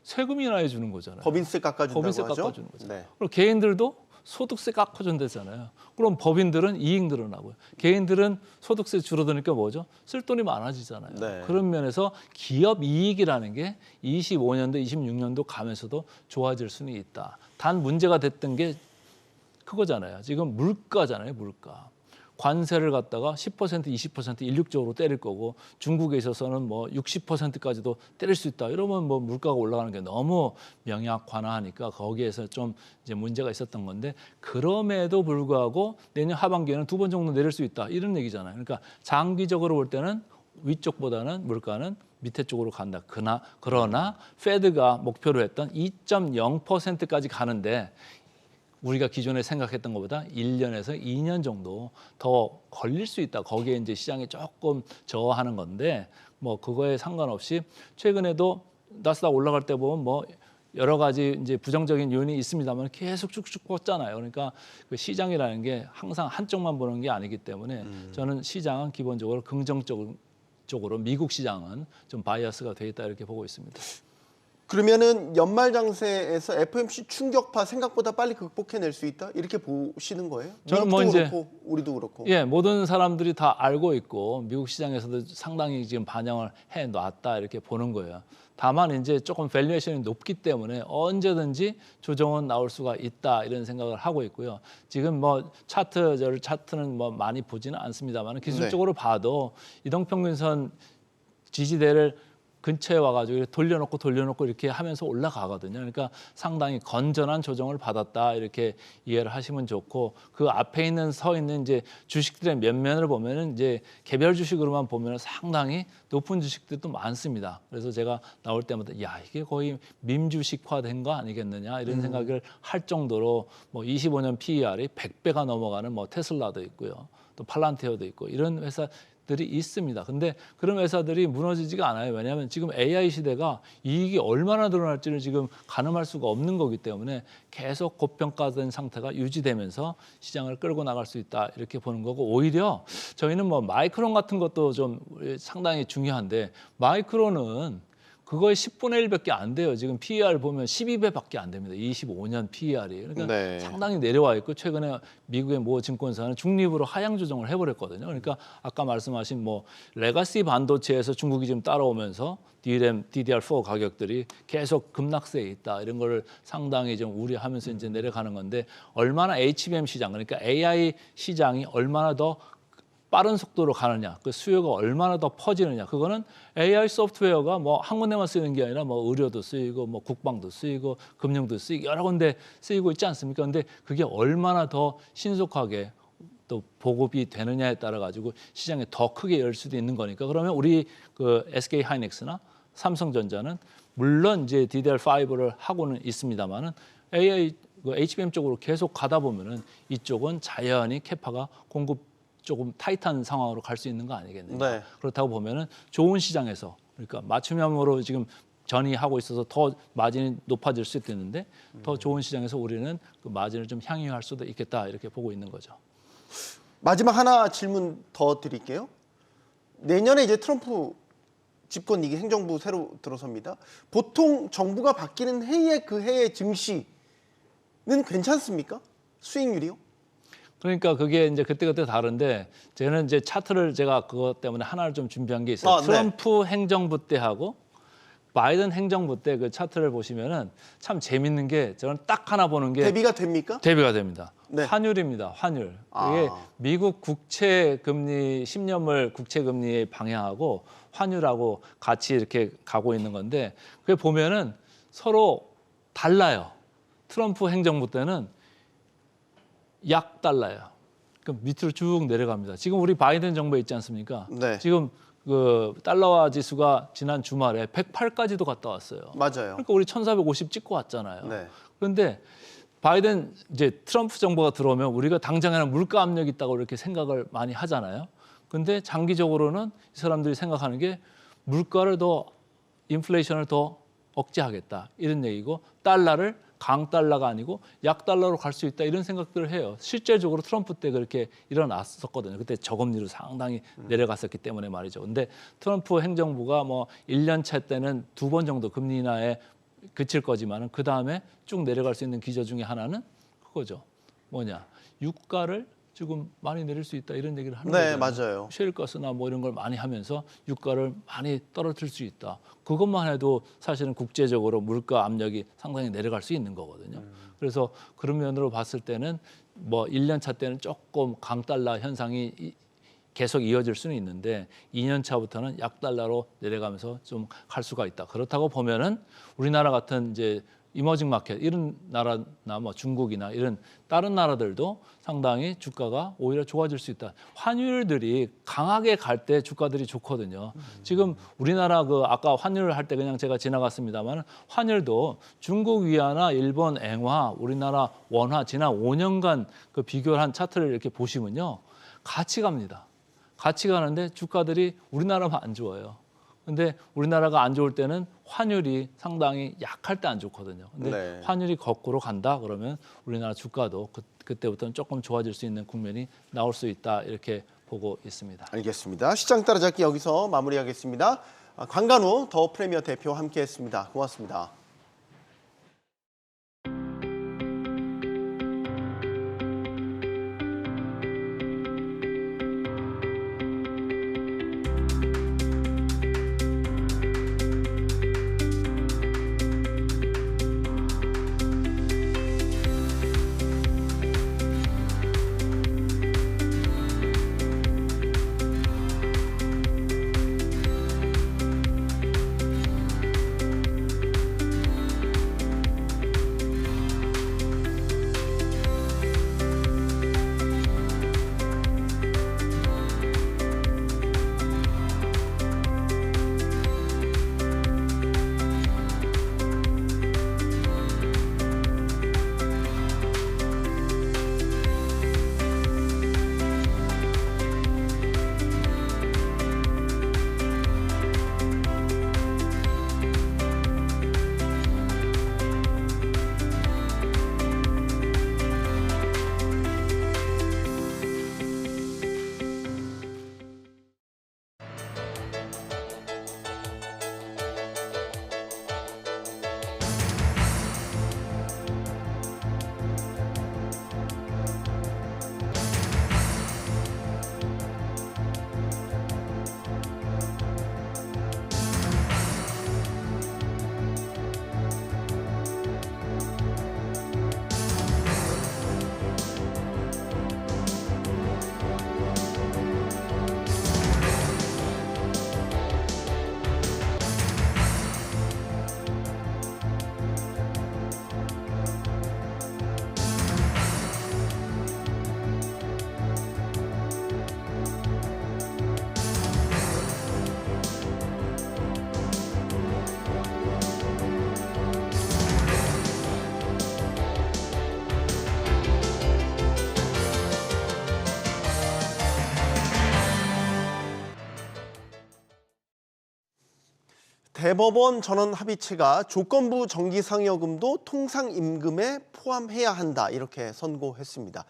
세금 인하해 주는 거잖아요. 법인세 깎아준다고 법인세 하죠. 깎아주는 거죠. 네. 그리고 개인들도 소득세 깎아준다잖아요. 그럼 법인들은 이익 늘어나고요. 개인들은 소득세 줄어드니까 뭐죠? 쓸 돈이 많아지잖아요. 네. 그런 면에서 기업 이익이라는 게 25년도, 26년도 가면서도 좋아질 수는 있다. 단 문제가 됐던 게 그거잖아요. 지금 물가잖아요. 물가. 관세를 갖다가 10%, 20% 일률적으로 때릴 거고 중국에 있어서는 뭐 60%까지도 때릴 수 있다. 이러면 뭐 물가가 올라가는 게 너무 명약관화하니까 거기에서 좀 이제 문제가 있었던 건데 그럼에도 불구하고 내년 하반기에는 2번 정도 내릴 수 있다. 이런 얘기잖아요. 그러니까 장기적으로 볼 때는 위쪽보다는 물가는 밑에 쪽으로 간다. 그러나 페드가 목표로 했던 2.0%까지 가는데 우리가 기존에 생각했던 것보다 1년에서 2년 정도 더 걸릴 수 있다. 거기에 이제 시장이 조금 저하는 건데 뭐 그거에 상관없이 최근에도 나스닥 올라갈 때 보면 뭐 여러 가지 이제 부정적인 요인이 있습니다만 계속 쭉쭉 뻗잖아요. 그러니까 그 시장이라는 게 항상 한쪽만 보는 게 아니기 때문에 저는 시장은 기본적으로 긍정적으로 미국 시장은 좀 바이어스가 돼 있다 이렇게 보고 있습니다. 그러면은 연말 장세에서 FOMC 충격파 생각보다 빨리 극복해낼 수 있다 이렇게 보시는 거예요? 저는 미국도 뭐 이제 그렇고 우리도 그렇고. 예, 모든 사람들이 다 알고 있고 미국 시장에서도 상당히 지금 반영을 해 놨다 이렇게 보는 거예요. 다만 이제 조금 밸류에이션이 높기 때문에 언제든지 조정은 나올 수가 있다 이런 생각을 하고 있고요. 지금 뭐 차트는 뭐 많이 보지는 않습니다만 기술적으로 봐도 이동평균선 지지대를 근처에 와가지고 돌려놓고 이렇게 하면서 올라가거든요. 그러니까 상당히 건전한 조정을 받았다 이렇게 이해를 하시면 좋고 그 앞에 서 있는 이제 주식들의 면면을 보면은 이제 개별 주식으로만 보면은 상당히 높은 주식들도 많습니다. 그래서 제가 나올 때마다 야 이게 거의 밈주식화된 거 아니겠느냐 이런 생각을 할 정도로 뭐 25년 PER이 100배가 넘어가는 뭐 테슬라도 있고요, 또 팔란티어도 있고 이런 회사. 들이 있습니다. 근데 그런 회사들이 무너지지가 않아요. 왜냐하면 지금 AI 시대가 이익이 얼마나 늘어날지를 지금 가늠할 수가 없는 거기 때문에 계속 고평가된 상태가 유지되면서 시장을 끌고 나갈 수 있다 이렇게 보는 거고 오히려 저희는 뭐 마이크론 같은 것도 좀 상당히 중요한데 마이크론은 그거의 10분의 1밖에 안 돼요. 지금 PER 보면 12배밖에 안 됩니다. 25년 PER이. 그러니까 네. 상당히 내려와 있고 최근에 미국의 모 증권사는 중립으로 하향 조정을 해버렸거든요. 그러니까 아까 말씀하신 뭐 레가시 반도체에서 중국이 지금 따라오면서 DRAM, DDR4 가격들이 계속 급락세에 있다. 이런 걸 상당히 좀 우려하면서 이제 내려가는 건데 얼마나 HBM 시장 그러니까 AI 시장이 얼마나 더 빠른 속도로 가느냐, 그 수요가 얼마나 더 퍼지느냐, 그거는 AI 소프트웨어가 뭐 한 군데만 쓰이는 게 아니라 뭐 의료도 쓰이고, 뭐 국방도 쓰이고, 금융도 쓰이고 여러 군데 쓰이고 있지 않습니까? 근데 그게 얼마나 더 신속하게 또 보급이 되느냐에 따라 가지고 시장에 더 크게 열 수도 있는 거니까 그러면 우리 그 SK 하이닉스나 삼성전자는 물론 이제 DDR5를 하고는 있습니다만은 AI HBM 쪽으로 계속 가다 보면은 이쪽은 자연히 캐파가 공급 조금 타이트한 상황으로 갈 수 있는 거 아니겠느냐. 네. 그렇다고 보면은 좋은 시장에서 그러니까 맞춤형으로 지금 전이하고 있어서 더 마진이 높아질 수도 있는데 더 좋은 시장에서 우리는 그 마진을 좀 향유할 수도 있겠다 이렇게 보고 있는 거죠. 마지막 하나 질문 더 드릴게요. 내년에 이제 트럼프 집권 2기 행정부 새로 들어섭니다. 보통 정부가 바뀌는 해에 그 해의 증시는 괜찮습니까? 수익률이요? 그러니까 그게 이제 그때그때 다른데 저는 이제 차트를 제가 그것 때문에 하나를 좀 준비한 게 있어요. 네. 트럼프 행정부 때하고 바이든 행정부 때 그 차트를 보시면은 참 재밌는 게 저는 딱 하나 보는 게 대비가 됩니까? 대비가 됩니다. 네. 환율입니다. 환율. 아. 이게 미국 국채 금리 10년물 국채 금리의 방향하고 환율하고 같이 이렇게 가고 있는 건데 그게 보면은 서로 달라요. 트럼프 행정부 때는 약 달라요. 그럼 밑으로 쭉 내려갑니다. 지금 우리 바이든 정부에 있지 않습니까? 네. 지금 그 달러화 지수가 지난 주말에 108까지도 갔다 왔어요. 맞아요. 그러니까 우리 1450 찍고 왔잖아요. 네. 그런데 바이든 이제 트럼프 정부가 들어오면 우리가 당장에는 물가 압력이 있다고 이렇게 생각을 많이 하잖아요. 근데 장기적으로는 이 사람들이 생각하는 게 물가를 더 인플레이션을 더 억제하겠다 이런 얘기고 달러를 강달러가 아니고 약달러로 갈 수 있다 이런 생각들을 해요. 실제적으로 트럼프 때 그렇게 일어났었거든요. 그때 저금리로 상당히 내려갔었기 때문에 말이죠. 근데 트럼프 행정부가 뭐 1년 차 때는 2번 정도 금리 인하에 그칠 거지만은 그 다음에 쭉 내려갈 수 있는 기저 중에 하나는 그거죠. 뭐냐? 유가를 지금 많이 내릴 수 있다 이런 얘기를 하는 네, 거잖아요. 맞아요. 셰일가스나 뭐 이런 걸 많이 하면서 유가를 많이 떨어뜨릴 수 있다. 그것만 해도 사실은 국제적으로 물가 압력이 상당히 내려갈 수 있는 거거든요. 그래서 그런 면으로 봤을 때는 뭐 1년 차 때는 조금 강달러 현상이 계속 이어질 수는 있는데 2년 차부터는 약달러로 내려가면서 좀 갈 수가 있다. 그렇다고 보면은 우리나라 같은 이제 이머징 마켓 이런 나라나 뭐 중국이나 이런 다른 나라들도 상당히 주가가 오히려 좋아질 수 있다. 환율들이 강하게 갈 때 주가들이 좋거든요. 지금 우리나라 그 아까 환율 할 때 그냥 제가 지나갔습니다만 환율도 중국 위안화, 일본 앵화, 우리나라 원화 지난 5년간 그 비교를 한 차트를 이렇게 보시면요. 같이 갑니다. 같이 가는데 주가들이 우리나라만 안 좋아요. 근데 우리나라가 안 좋을 때는 환율이 상당히 약할 때 안 좋거든요. 근데 네. 환율이 거꾸로 간다 그러면 우리나라 주가도 그때부터는 조금 좋아질 수 있는 국면이 나올 수 있다 이렇게 보고 있습니다. 알겠습니다. 시장 따라잡기 여기서 마무리하겠습니다. 강간우 더 프리미어 대표와 함께했습니다. 고맙습니다. 대법원 전원 합의체가 조건부 정기상여금도 통상임금에 포함해야 한다 이렇게 선고했습니다.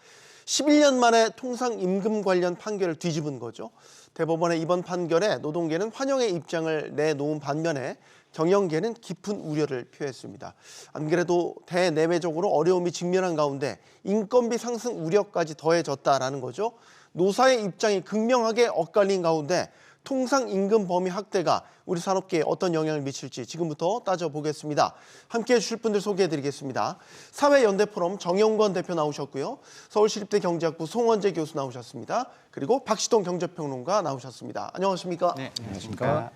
11년 만에 통상임금 관련 판결을 뒤집은 거죠. 대법원의 이번 판결에 노동계는 환영의 입장을 내놓은 반면에 경영계는 깊은 우려를 표했습니다. 안 그래도 대내외적으로 어려움이 직면한 가운데 인건비 상승 우려까지 더해졌다라는 거죠. 노사의 입장이 극명하게 엇갈린 가운데 통상임금 범위 확대가 우리 산업계에 어떤 영향을 미칠지 지금부터 따져보겠습니다. 함께해 주실 분들 소개해드리겠습니다. 사회연대포럼 정영권 대표 나오셨고요. 서울시립대 경제학부 송원재 교수 나오셨습니다. 그리고 박시동 경제평론가 나오셨습니다. 안녕하십니까? 네, 안녕하십니까?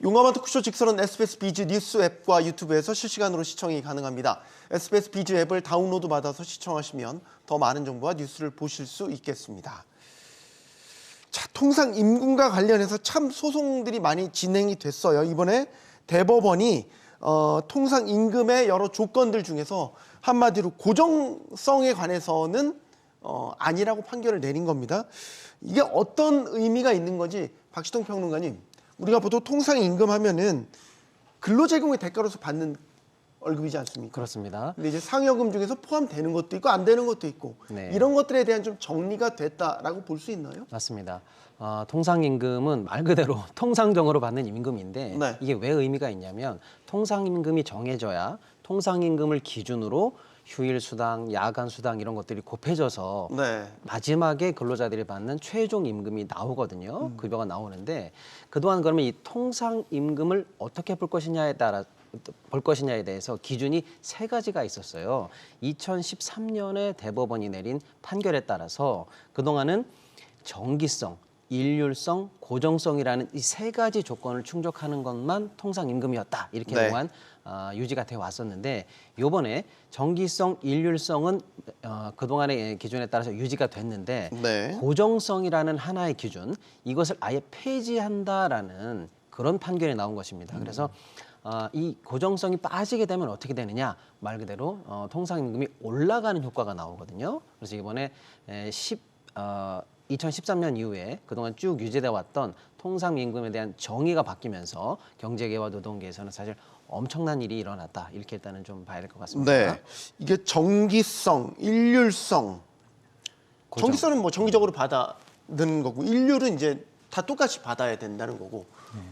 용감한 토크쇼 직설은 SBS 비즈 뉴스 앱과 유튜브에서 실시간으로 시청이 가능합니다. SBS 비즈 앱을 다운로드 받아서 시청하시면 더 많은 정보와 뉴스를 보실 수 있겠습니다. 자, 통상임금과 관련해서 참 소송들이 많이 진행이 됐어요. 이번에 대법원이 통상임금의 여러 조건들 중에서 한마디로 고정성에 관해서는 아니라고 판결을 내린 겁니다. 이게 어떤 의미가 있는 건지 박시동 평론가님, 우리가 보통 통상임금 하면은 근로제공의 대가로서 받는 월급이지 않습니까? 그렇습니다. 근데 이제 상여금 중에서 포함되는 것도 있고 안 되는 것도 있고 네. 이런 것들에 대한 좀 정리가 됐다라고 볼 수 있나요? 맞습니다. 통상임금은 말 그대로 통상적으로 받는 임금인데 네. 이게 왜 의미가 있냐면 통상임금이 정해져야 통상임금을 기준으로 휴일수당, 야간수당 이런 것들이 곱해져서 네. 마지막에 근로자들이 받는 최종 임금이 나오거든요. 급여가 나오는데 그동안 그러면 이 통상임금을 어떻게 볼 것이냐에 대해서 기준이 세 가지가 있었어요. 2013년에 대법원이 내린 판결에 따라서 그동안은 정기성, 일률성, 고정성이라는 이 세 가지 조건을 충족하는 것만 통상임금이었다. 이렇게 네. 그동안 유지가 돼 왔었는데 이번에 정기성, 일률성은 그동안의 기준에 따라서 유지가 됐는데 네. 고정성이라는 하나의 기준, 이것을 아예 폐지한다라는 그런 판결이 나온 것입니다. 그래서 이 고정성이 빠지게 되면 어떻게 되느냐? 말 그대로 통상임금이 올라가는 효과가 나오거든요. 그래서 이번에 2013년 이후에 그동안 쭉 유지돼 왔던 통상임금에 대한 정의가 바뀌면서 경제계와 노동계에서는 사실 엄청난 일이 일어났다. 이렇게 일단은 좀 봐야 될 것 같습니다. 네. 이게 정기성, 일률성. 고정. 정기성은 뭐 정기적으로 받아는 거고 일률은 이제 다 똑같이 받아야 된다는 거고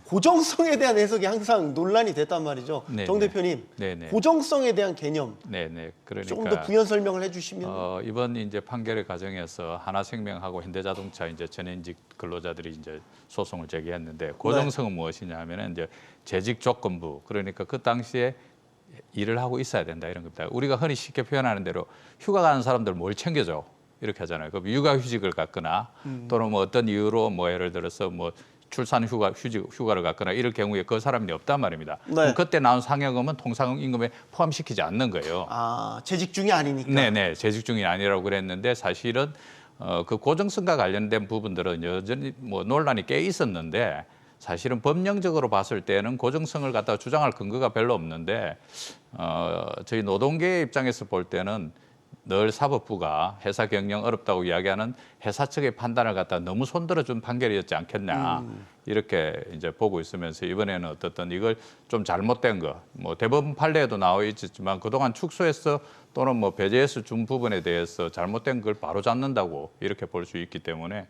고정성에 대한 해석이 항상 논란이 됐단 말이죠. 네, 정 네. 대표님, 네, 네. 고정성에 대한 개념 네네. 그러니까 조금 더 부연 설명을 해주시면. 이번 이제 판결의 과정에서 하나생명하고 현대자동차 이제 전현직 근로자들이 이제 소송을 제기했는데 고정성은 무엇이냐 하면은 이제 재직 조건부, 그러니까 그 당시에 일을 하고 있어야 된다 이런 겁니다. 우리가 흔히 쉽게 표현하는 대로 휴가 가는 사람들 뭘 챙겨줘 이렇게 하잖아요. 그럼 육아휴직을 갖거나 또는 뭐 어떤 이유로 뭐 예를 들어서 뭐 출산 휴가를 갖거나 이럴 경우에 그 사람이 없단 말입니다. 네. 그럼 그때 나온 상여금은 통상임금에 포함시키지 않는 거예요. 아, 재직 중이 아니니까. 네네, 재직 중이 아니라고 그랬는데 사실은 그 고정성과 관련된 부분들은 여전히 뭐 논란이 꽤 있었는데 사실은 법령적으로 봤을 때는 고정성을 갖다가 주장할 근거가 별로 없는데 저희 노동계의 입장에서 볼 때는 늘 사법부가 회사 경영 어렵다고 이야기하는 회사 측의 판단을 갖다 너무 손들어준 판결이었지 않겠냐 이렇게 이제 보고 있으면서 이번에는 어떻든 이걸 좀 잘못된 거, 뭐 대법원 판례에도 나와 있었지만 그동안 축소해서 또는 뭐 배제해서 준 부분에 대해서 잘못된 걸 바로 잡는다고 이렇게 볼 수 있기 때문에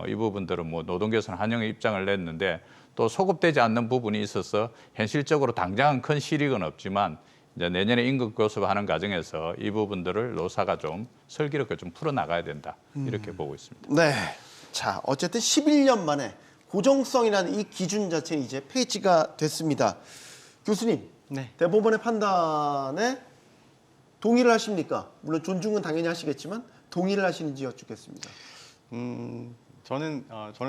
이 부분들은 뭐 노동계에서는 환영의 입장을 냈는데 또 소급되지 않는 부분이 있어서 현실적으로 당장은 큰 실익은 없지만 이제 내년에 임금 교섭하는 과정에서 이 부분들을 노사가 좀 슬기롭게 좀 풀어나가야 된다 이렇게 보고 있습니다. 네. 자, 어쨌든 11년 만에 고정성이라는 이 기준 자체는 이제 폐지가 됐습니다. 교수님, 네. 대법원의 판단에 동의를 하십니까? 물론 존중은 당연히 하시겠지만 동의를 하시는지 여쭙겠습니다. 저는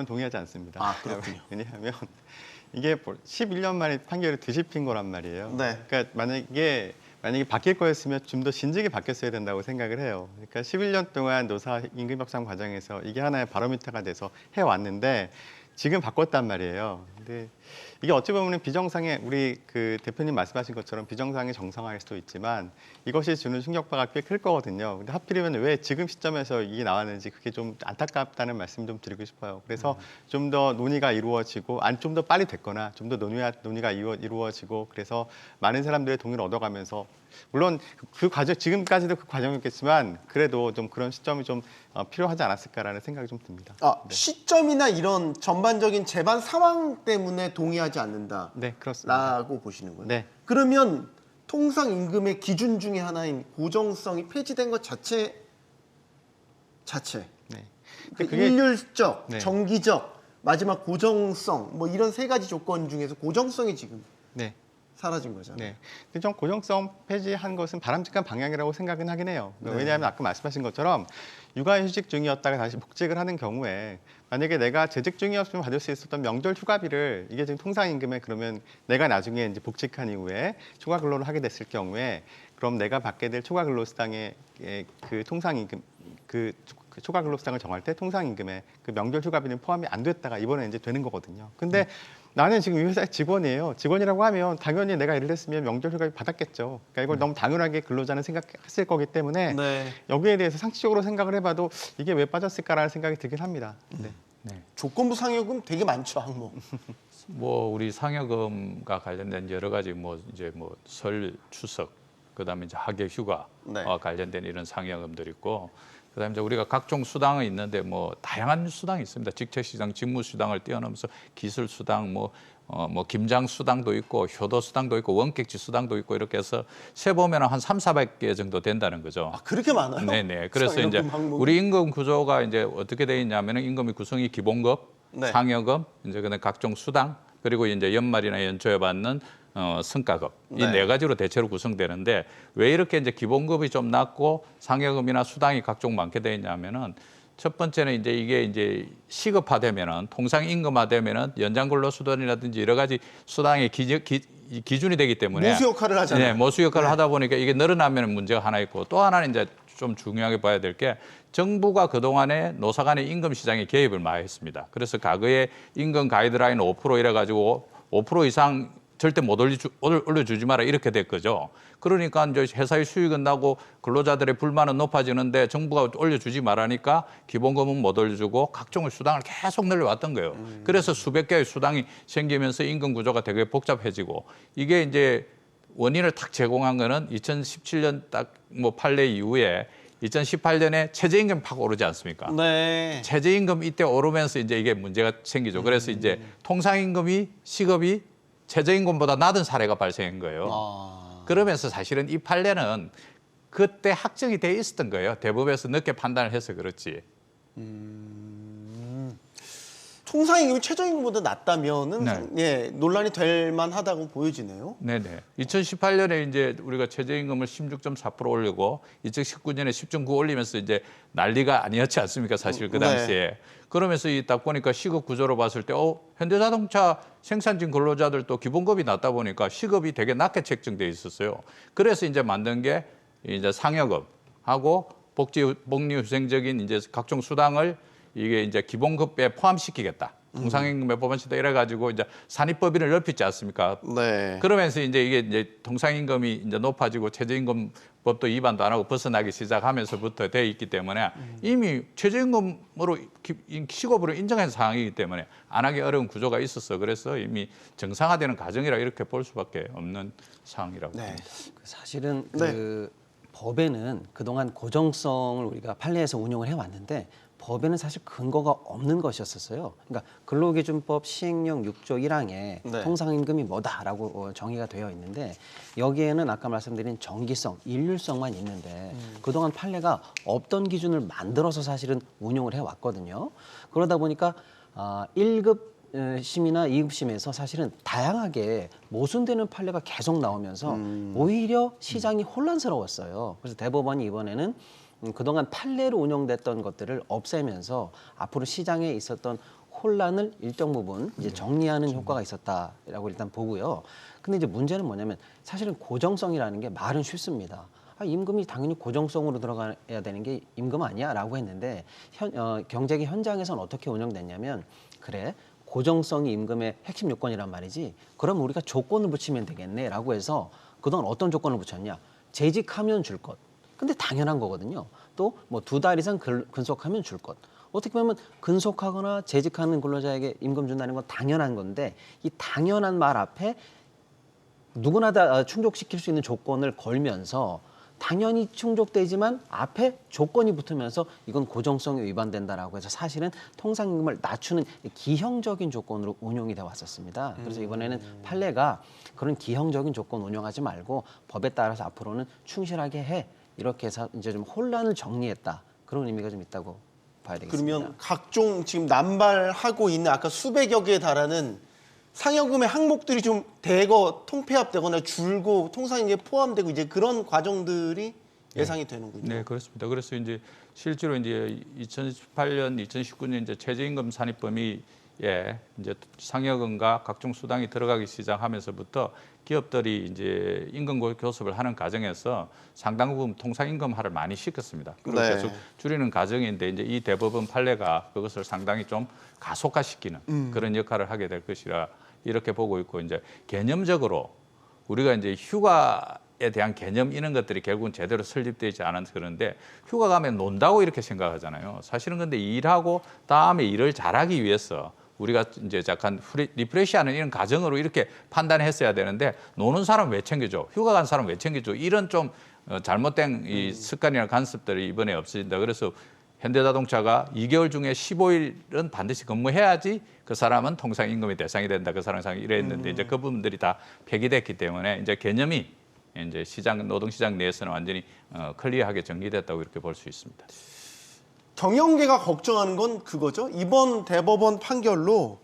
동의하지 않습니다. 아, 그렇군요. 왜냐하면 이게 11년 만에 판결을 뒤집힌 거란 말이에요. 네. 그러니까 만약에 바뀔 거였으면 좀 더 진즉에 바뀌었어야 된다고 생각을 해요. 그러니까 11년 동안 노사 임금 협상 과정에서 이게 하나의 바로미터가 돼서 해왔는데 지금 바꿨단 말이에요. 근데 이게 어찌 보면 비정상의 우리 그 대표님 말씀하신 것처럼 비정상의 정상화일 수도 있지만 이것이 주는 충격파가 꽤 클 거거든요. 근데 하필이면 왜 지금 시점에서 이게 나왔는지 그게 좀 안타깝다는 말씀 좀 드리고 싶어요. 그래서 좀 더 논의가 이루어지고 좀 더 빨리 됐거나 좀 더 논의가 이루어지고 그래서 많은 사람들의 동의를 얻어가면서 물론 그 과정 지금까지도 그 과정이었겠지만 그래도 좀 그런 시점이 좀 필요하지 않았을까라는 생각이 좀 듭니다. 시점이나 이런 전반적인 재반 상황 때문에 동의하지 않는다라고 네, 그렇습니다. 보시는 거예요? 네. 그러면 통상 임금의 기준 중에 하나인 고정성이 폐지된 것 자체 네. 그 그게 일률적, 네. 정기적, 마지막 고정성 뭐 이런 세 가지 조건 중에서 고정성이 지금 네. 사라진 거잖아요. 네. 근데 좀 고정성 폐지한 것은 바람직한 방향이라고 생각은 하긴 해요. 네. 왜냐하면 아까 말씀하신 것처럼 육아휴직 중이었다가 다시 복직을 하는 경우에 만약에 내가 재직 중이었으면 받을 수 있었던 명절 휴가비를 이게 지금 통상임금에 그러면 내가 나중에 이제 복직한 이후에 초과 근로를 하게 됐을 경우에 그럼 내가 받게 될 초과 근로수당의 그 통상임금 그 초과 근로수당을 정할 때 통상임금에 그 명절 휴가비는 포함이 안 됐다가 이번에 이제 되는 거거든요. 근데 나는 지금 이 회사의 직원이에요. 직원이라고 하면 당연히 내가 일을 했으면 명절 휴가비 받았겠죠. 그러니까 이걸 너무 당연하게 근로자는 생각했을 거기 때문에 네. 여기에 대해서 상식적으로 생각을 해봐도 이게 왜 빠졌을까라는 생각이 들긴 합니다. 네. 조건부 상여금 되게 많죠, 항목. 뭐 우리 상여금과 관련된 여러 가지 뭐 이제 뭐 설, 추석, 그다음에 이제 학예 휴가와 네. 관련된 이런 상여금들 있고, 그다음에 이제 우리가 각종 수당은 있는데 뭐 다양한 수당이 있습니다. 직책수당, 직무수당을 뛰어넘어서 기술수당, 뭐 김장수당도 있고 효도수당도 있고 원격지 수당도 있고 이렇게 해서 세 보면 한 300~400개 정도 된다는 거죠. 그렇게 많아요? 네네. 그래서 상여금 이제 항목이? 우리 임금 구조가 이제 어떻게 되어 있냐면은 임금의 구성이 기본급, 네. 상여금, 이제 그다음 각종 수당, 그리고 이제 연말이나 연초에 받는 성과급 이 네. 네 가지로 대체로 구성되는데 왜 이렇게 이제 기본급이 좀 낮고 상여금이나 수당이 각종 많게 되어 있냐면은 첫 번째는 이제 이게 이제 시급화되면은 통상 임금화되면은 연장 근로수당이라든지 여러 가지 수당의 기준이 되기 때문에 모수 역할을 하잖아요. 네, 모수 역할을 하다 보니까 이게 늘어나면 문제가 하나 있고 또 하나는 이제 좀 중요하게 봐야 될 게 정부가 그동안에 노사 간의 임금 시장에 개입을 많이 했습니다. 그래서 과거에 임금 가이드라인 5% 이래 가지고 5% 이상 절대 못 올려주지 마라 이렇게 됐거죠. 그러니까 이제 회사의 수익은 나고 근로자들의 불만은 높아지는데 정부가 올려주지 말라니까 기본금은 못 올려주고 각종의 수당을 계속 늘려왔던 거예요. 그래서 수백 개의 수당이 생기면서 임금 구조가 되게 복잡해지고 이게 이제 원인을 탁 제공한 거는 2017년 딱 뭐 판례 이후에 2018년에 최저임금 팍 오르지 않습니까? 네. 최저임금 이때 오르면서 이제 이게 문제가 생기죠. 그래서 이제 통상임금이 시급이 최저임금보다 낮은 사례가 발생한 거예요. 그러면서 사실은 이 판례는 그때 확정이 돼 있었던 거예요. 대법에서 늦게 판단을 해서 그렇지. 통상임금이 최저임금보다 낮다면은 네. 예, 논란이 될 만하다고 보여지네요. 네네. 2018년에 이제 우리가 최저임금을 16.4% 올리고 2019년에 10.9 올리면서 이제 난리가 아니었지 않습니까? 사실 그 당시에. 그러면서 이 딱 보니까 시급 구조로 봤을 때 현대자동차 생산직 근로자들도 기본급이 낮다 보니까 시급이 되게 낮게 책정돼 있었어요. 그래서 이제 만든 게 이제 상여금하고 복리후생적인 이제 각종 수당을 이게 이제 기본급에 포함시키겠다. 통상임금에 포함시키겠다 이래가지고 이제 산입법인을 넓혔지 않습니까? 네. 그러면서 이게 이제 통상임금이 이제 높아지고 최저임금법도 위반도 안 하고 벗어나기 시작하면서부터 돼 있기 때문에 이미 최저임금으로 시급으로 인정한 상황이기 때문에 안 하기 어려운 구조가 있었어. 그래서 이미 정상화되는 과정이라 이렇게 볼 수밖에 없는 상황이라고 봅니다. 사실은 네. 그 법에는 그동안 고정성을 우리가 판례에서 운용을 해왔는데 법에는 사실 근거가 없는 것이었었어요. 그러니까 근로기준법 시행령 6조 1항에 네. 통상임금이 뭐다라고 정의가 되어 있는데 여기에는 아까 말씀드린 정기성, 일률성만 있는데 그동안 판례가 없던 기준을 만들어서 사실은 운용을 해왔거든요. 그러다 보니까 1급 심이나 2급 심에서 사실은 다양하게 모순되는 판례가 계속 나오면서 오히려 시장이 혼란스러웠어요. 그래서 대법원이 이번에는 그동안 판례로 운영됐던 것들을 없애면서 앞으로 시장에 있었던 혼란을 일정 부분 이제 정리하는 효과가 있었다라고 일단 보고요. 근데 이제 문제는 뭐냐면 사실은 고정성이라는 게 말은 쉽습니다. 임금이 당연히 고정성으로 들어가야 되는 게 임금 아니야? 라고 했는데 경제계 현장에서는 어떻게 운영됐냐면 그래 고정성이 임금의 핵심 요건이란 말이지. 그럼 우리가 조건을 붙이면 되겠네라고 해서 그동안 어떤 조건을 붙였냐? 재직하면 줄 것. 근데 당연한 거거든요. 또 뭐 2달 이상 근속하면 줄 것. 어떻게 보면 근속하거나 재직하는 근로자에게 임금 준다는 건 당연한 건데 이 당연한 말 앞에 누구나 다 충족시킬 수 있는 조건을 걸면서 당연히 충족되지만 앞에 조건이 붙으면서 이건 고정성이 위반된다라고 해서 사실은 통상임금을 낮추는 기형적인 조건으로 운용이 되어 왔었습니다. 그래서 이번에는 판례가 그런 기형적인 조건 운용하지 말고 법에 따라서 앞으로는 충실하게 해 이렇게 해서 이제 좀 혼란을 정리했다 그런 의미가 좀 있다고 봐야 되겠습니다. 그러면 각종 지금 남발하고 있는 아까 수백여 개에 달하는 상여금의 항목들이 좀 대거 통폐합되거나 줄고 통상임금에 포함되고 이제 그런 과정들이 예상이 되는군요. 네, 그렇습니다. 그래서 이제 실제로 이제 2018년, 2019년 이제 최저임금 산입범위에 이제 상여금과 각종 수당이 들어가기 시작하면서부터 기업들이 이제 임금 교섭을 하는 과정에서 상당 부분 통상임금화를 많이 시켰습니다. 그리고 네. 계속 줄이는 과정인데 이제 이 대법원 판례가 그것을 상당히 좀 가속화시키는 그런 역할을 하게 될 것이라 이렇게 보고 있고 이제 개념적으로 우리가 이제 휴가에 대한 개념 이런 것들이 결국은 제대로 설립되지 않아서 그런데 휴가 가면 논다고 이렇게 생각하잖아요. 사실은 근데 일하고 다음에 일을 잘하기 위해서 우리가 이제 약간 리프레시하는 이런 과정으로 이렇게 판단했어야 되는데 노는 사람 왜 챙겨줘? 휴가 간 사람 왜 챙겨줘? 이런 좀 잘못된 이 습관이나 간섭들이 이번에 없어진다. 그래서 현대자동차가 2개월 중에 15일은 반드시 근무해야지 그 사람은 통상임금의 대상이 된다. 그 사람상 이랬는데 이제 그 부분들이 다 폐기됐기 때문에 이제 개념이 이제 노동시장 내에서는 완전히 클리어하게 정리됐다고 이렇게 볼 수 있습니다. 경영계가 걱정하는 건 그거죠. 이번 대법원 판결로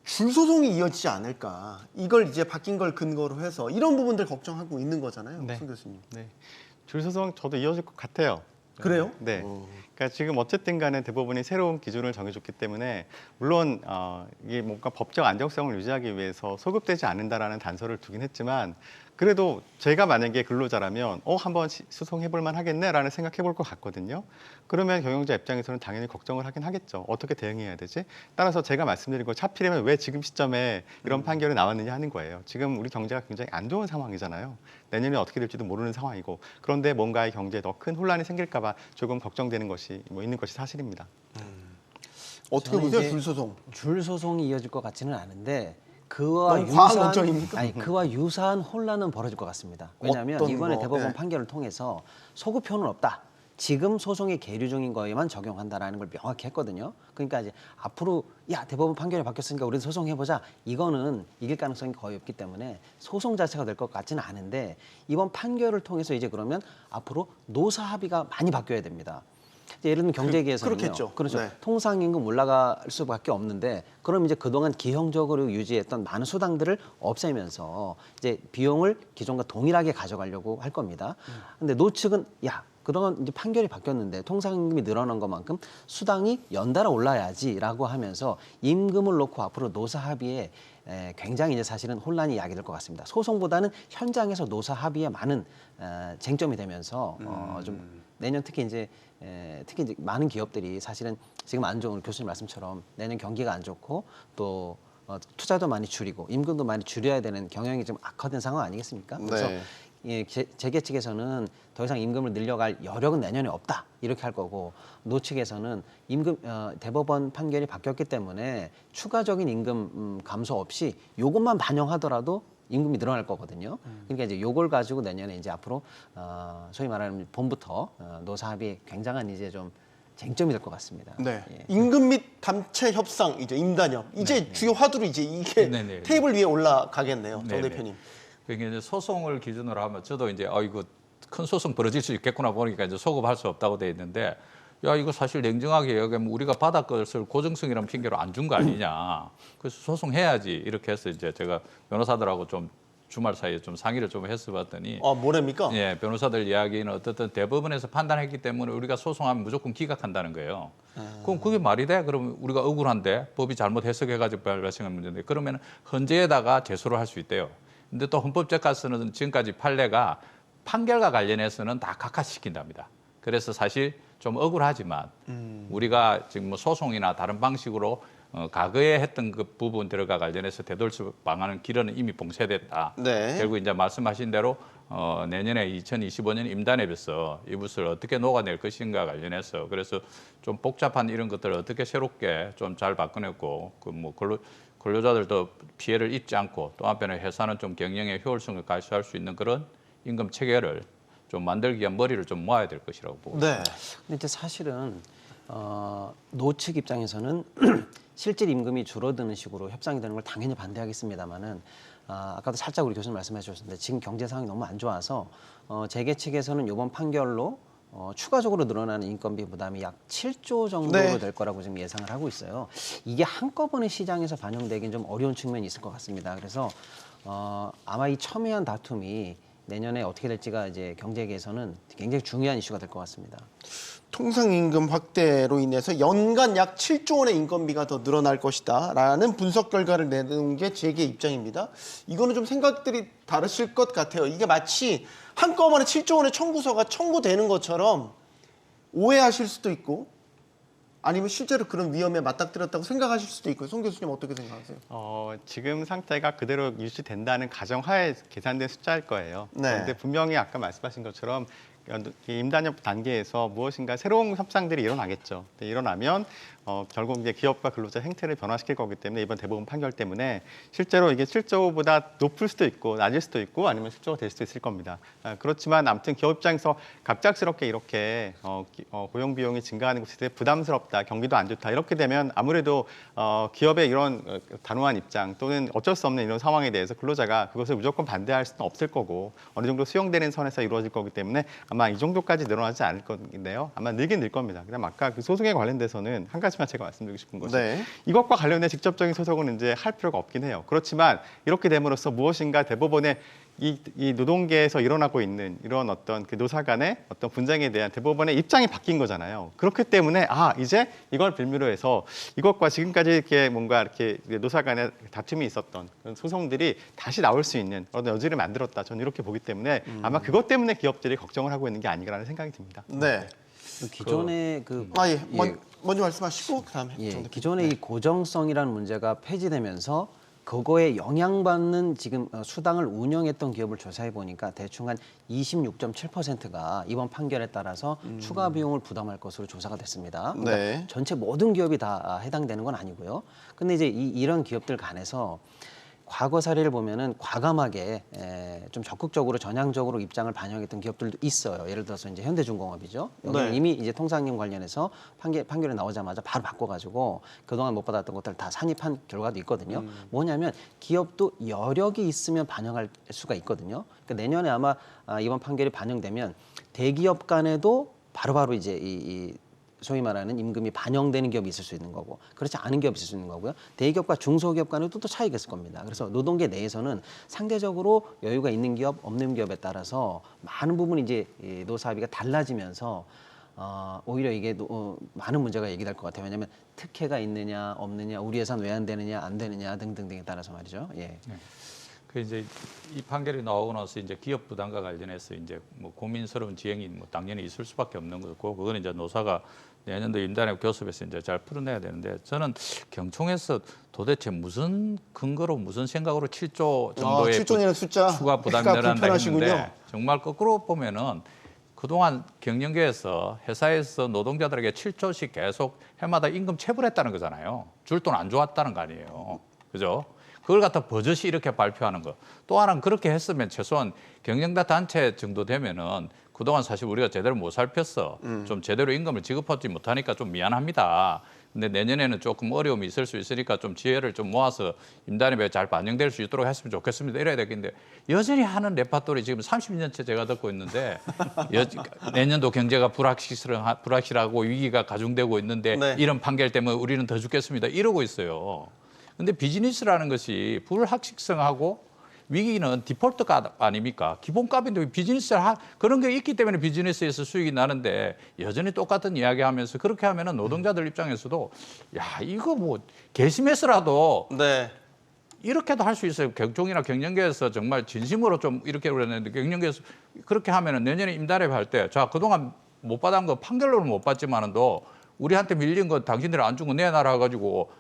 줄 소송이 이어지지 않을까. 이걸 이제 바뀐 걸 근거로 해서 이런 부분들 걱정하고 있는 거잖아요. 네. 손 교수님. 네. 줄 소송 저도 이어질 것 같아요. 그래요? 네. 그러니까 지금 어쨌든 간에 대법원이 새로운 기준을 정해줬기 때문에 물론 이게 뭔가 법적 안정성을 유지하기 위해서 소급되지 않는다라는 단서를 두긴 했지만 그래도 제가 만약에 근로자라면 한번 소송해볼 만 하겠네라는 생각해볼 것 같거든요. 그러면 경영자 입장에서는 당연히 걱정을 하긴 하겠죠. 어떻게 대응해야 되지? 따라서 제가 말씀드린 거 하필이면 왜 지금 시점에 이런 판결이 나왔느냐 하는 거예요. 지금 우리 경제가 굉장히 안 좋은 상황이잖아요. 내년에 어떻게 될지도 모르는 상황이고 그런데 뭔가의 경제에 더 큰 혼란이 생길까 봐 조금 걱정되는 것이 있는 것이 사실입니다. 어떻게 저는 보세요? 이제 줄 소송. 줄 소송이 이어질 것 같지는 않은데 그와 너무 과한 유사한 걱정입니까? 그와 유사한 혼란은 벌어질 것 같습니다. 왜냐하면 어떤 이번에 거? 대법원 네. 판결을 통해서 소급효는 없다. 지금 소송이 계류 중인 거에만 적용한다라는 걸 명확히 했거든요. 그러니까 이제 앞으로 대법원 판결이 바뀌었으니까 우리도 소송해보자. 이거는 이길 가능성이 거의 없기 때문에 소송 자체가 될 것 같지는 않은데 이번 판결을 통해서 이제 그러면 앞으로 노사 합의가 많이 바뀌어야 됩니다. 예를 들면 경제계에서는요. 그렇겠죠. 그렇죠. 네. 통상임금 올라갈 수밖에 없는데 그럼 이제 그동안 기형적으로 유지했던 많은 수당들을 없애면서 이제 비용을 기존과 동일하게 가져가려고 할 겁니다. 근데 노 측은 그동안 이제 판결이 바뀌었는데 통상임금이 늘어난 것만큼 수당이 연달아 올라야지라고 하면서 임금을 놓고 앞으로 노사 합의에 굉장히 이제 사실은 혼란이 야기될 것 같습니다. 소송보다는 현장에서 노사 합의에 많은 쟁점이 되면서 좀 내년 특히 이제 많은 기업들이 사실은 지금 안 좋은 교수님 말씀처럼 내년 경기가 안 좋고 또 투자도 많이 줄이고 임금도 많이 줄여야 되는 경영이 좀 악화된 상황 아니겠습니까? 그래서 네. 재계 측에서는 더 이상 임금을 늘려갈 여력은 내년에 없다 이렇게 할 거고 노 측에서는 임금 대법원 판결이 바뀌었기 때문에 추가적인 임금 감소 없이 요것만 반영하더라도 임금이 늘어날 거거든요. 그러니까 이제 요걸 가지고 내년에 이제 앞으로 소위 말하는 봄부터 노사 합의 굉장한 이제 좀 쟁점이 될 것 같습니다. 네. 예. 임금 및 담체 협상 이제 임단협 이제 주요 화두로 이제 이게 네네. 테이블 위에 올라가겠네요. 정 네네. 대표님. 그러니까 이제 소송을 기준으로 하면 저도 이제 이거 큰 소송 벌어질 수 있겠구나 보니까 이제 소급할 수 없다고 돼 있는데 이거 사실 냉정하게 얘기하면 우리가 받을 것을 고정성이라는 핑계로 안 준 거 아니냐. 그래서 소송해야지 이렇게 해서 이제 제가 변호사들하고 좀 주말 사이에 좀 상의를 좀 했어봤더니 뭐랍니까? 예, 변호사들 이야기는 어떻든 대법원에서 판단했기 때문에 우리가 소송하면 무조건 기각한다는 거예요. 그럼 그게 말이 돼? 그러면 우리가 억울한데 법이 잘못 해석해가지고 발생한 문제인데 그러면 헌재에다가 제소를 할 수 있대요. 근데 또 헌법재판소는 지금까지 판례가 판결과 관련해서는 다 각하시킨답니다. 그래서 사실 좀 억울하지만 우리가 지금 뭐 소송이나 다른 방식으로 과거에 했던 그 부분들과 관련해서 되돌릴 방안은 길은 이미 봉쇄됐다. 네. 결국 이제 말씀하신 대로 내년에 2025년 임단협에서 이것을 어떻게 녹아낼 것인가 관련해서 그래서 좀 복잡한 이런 것들을 어떻게 새롭게 좀 잘 바꿔내고 그 뭐 근로자들도 피해를 입지 않고 또 한편에 회사는 좀 경영의 효율성을 가시할 수 있는 그런 임금 체계를 좀 만들기 위한 머리를 좀 모아야 될 것이라고 보고 있습니다. 네. 근데 이제 사실은 노측 입장에서는 실질 임금이 줄어드는 식으로 협상이 되는 걸 당연히 반대하겠습니다만은 아까도 살짝 우리 교수님 말씀해 주셨는데 지금 경제 상황이 너무 안 좋아서 재계 측에서는 이번 판결로 추가적으로 늘어나는 인건비 부담이 약 7조 정도로 네. 될 거라고 지금 예상을 하고 있어요. 이게 한꺼번에 시장에서 반영되긴 좀 어려운 측면이 있을 것 같습니다. 그래서 아마 이 첨예한 다툼이 내년에 어떻게 될지가 이제 경제계에서는 굉장히 중요한 이슈가 될 것 같습니다. 통상임금 확대로 인해서 연간 약 7조 원의 인건비가 더 늘어날 것이다라는 분석 결과를 내놓은 게 재계 입장입니다. 이거는 좀 생각들이 다르실 것 같아요. 이게 마치 한꺼번에 7조 원의 청구서가 청구되는 것처럼 오해하실 수도 있고 아니면 실제로 그런 위험에 맞닥뜨렸다고 생각하실 수도 있고요. 송 교수님 어떻게 생각하세요? 지금 상태가 그대로 유지된다는 가정하에 계산된 숫자일 거예요. 네. 그런데 분명히 아까 말씀하신 것처럼 임단협 단계에서 무엇인가 새로운 협상들이 일어나겠죠. 일어나면 결국 이제 기업과 근로자 행태를 변화시킬 거기 때문에 이번 대법원 판결 때문에 실제로 이게 7조보다 높을 수도 있고 낮을 수도 있고 아니면 10조가 될 수도 있을 겁니다. 그렇지만 아무튼 기업 입장에서 갑작스럽게 이렇게 고용 비용이 증가하는 것에 대해 부담스럽다, 경기도 안 좋다 이렇게 되면 아무래도 기업의 이런 단호한 입장 또는 어쩔 수 없는 이런 상황에 대해서 근로자가 그것을 무조건 반대할 수는 없을 거고 어느 정도 수용되는 선에서 이루어질 거기 때문에 아마 이 정도까지 늘어나지 않을 건데요. 아마 늘긴 늘 겁니다. 그다음 아까 그 소송에 관련돼서는 한 가지만 제가 말씀드리고 싶은 것이 네. 이것과 관련된 직접적인 소송은 이제 할 필요가 없긴 해요. 그렇지만 이렇게 됨으로써 무엇인가 대법원의 이 노동계에서 일어나고 있는 이런 어떤 그 노사 간의 어떤 분쟁에 대한 대법원의 입장이 바뀐 거잖아요. 그렇기 때문에 이제 이걸 빌미로 해서 이것과 지금까지 이렇게 뭔가 이렇게 노사 간의 다툼이 있었던 그런 소송들이 다시 나올 수 있는 그런 여지를 만들었다. 저는 이렇게 보기 때문에 아마 그것 때문에 기업들이 걱정을 하고 있는 게 아닌가라는 생각이 듭니다. 네. 기존의 먼저 말씀하시고 그다음에 기존의 이 고정성이라는 문제가 폐지되면서 그거에 영향받는 지금 수당을 운영했던 기업을 조사해 보니까 대충 한 26.7%가 이번 판결에 따라서 추가 비용을 부담할 것으로 조사가 됐습니다. 그러니까 네. 전체 모든 기업이 다 해당되는 건 아니고요. 근데 이제 이런 기업들 간에서 과거 사례를 보면은 과감하게 좀 적극적으로 전향적으로 입장을 반영했던 기업들도 있어요. 예를 들어서 이제 현대중공업이죠. 여기는 네. 이미 이제 통상임 관련해서 판결이 나오자마자 바로 바꿔가지고 그동안 못 받았던 것들 다 산입한 결과도 있거든요. 뭐냐면 기업도 여력이 있으면 반영할 수가 있거든요. 그러니까 내년에 아마 이번 판결이 반영되면 대기업 간에도 바로바로 이제 이 소위 말하는 임금이 반영되는 기업이 있을 수 있는 거고 그렇지 않은 기업이 있을 수 있는 거고요. 대기업과 중소기업 간에도 또 차이가 있을 겁니다. 그래서 노동계 내에서는 상대적으로 여유가 있는 기업, 없는 기업에 따라서 많은 부분이 이제 노사 합의가 달라지면서 오히려 이게 많은 문제가 얘기될 것 같아요. 왜냐하면 특혜가 있느냐 없느냐, 우리 예산 왜 안 되느냐 안 되느냐 등등등에 따라서 말이죠. 예. 그 이제 이 판결이 나오고 나서 이제 기업 부담과 관련해서 이제 뭐 고민스러운 지형이 뭐 당연히 있을 수밖에 없는 거고 그거는 이제 노사가 내년도 임단협 교섭에서 이제 잘 풀어내야 되는데 저는 경총에서 도대체 무슨 근거로 무슨 생각으로 7조 정도의 7조라는 숫자 추가 부담이 약간 늘어난다 불편하시군요. 했는데 정말 거꾸로 보면은 그동안 경영계에서 회사에서 노동자들에게 7조씩 계속 해마다 임금 체불했다는 거잖아요. 줄 돈 안 좋았다는 거 아니에요. 그죠? 그걸 갖다 버젓이 이렇게 발표하는 거. 또 하나는 그렇게 했으면 최소한 경영자 단체 정도 되면은 그동안 사실 우리가 제대로 못 살폈어. 좀 제대로 임금을 지급하지 못하니까 좀 미안합니다. 근데 내년에는 조금 어려움이 있을 수 있으니까 좀 지혜를 좀 모아서 임단협에 잘 반영될 수 있도록 했으면 좋겠습니다. 이래야 되겠는데 여전히 하는 레파토리 지금 30년째 제가 듣고 있는데 내년도 경제가 불확실하고 위기가 가중되고 있는데 네. 이런 판결 때문에 우리는 더 죽겠습니다. 이러고 있어요. 근데 비즈니스라는 것이 불확실성하고 위기는 디폴트 값 아닙니까? 기본값인데 비즈니스 그런 게 있기 때문에 비즈니스에서 수익이 나는데 여전히 똑같은 이야기하면서 그렇게 하면은 노동자들 입장에서도 야 이거 뭐 개심해서라도 네. 이렇게도 할 수 있어요. 경총이나 경영계에서 정말 진심으로 좀 이렇게 그랬는데 경영계에서 그렇게 하면은 내년에 임단협 할 때 자 그동안 못 받은 거 판결로는 못 받지만은도 우리한테 밀린 거 당신들이 안 준 거 내놔라 가지고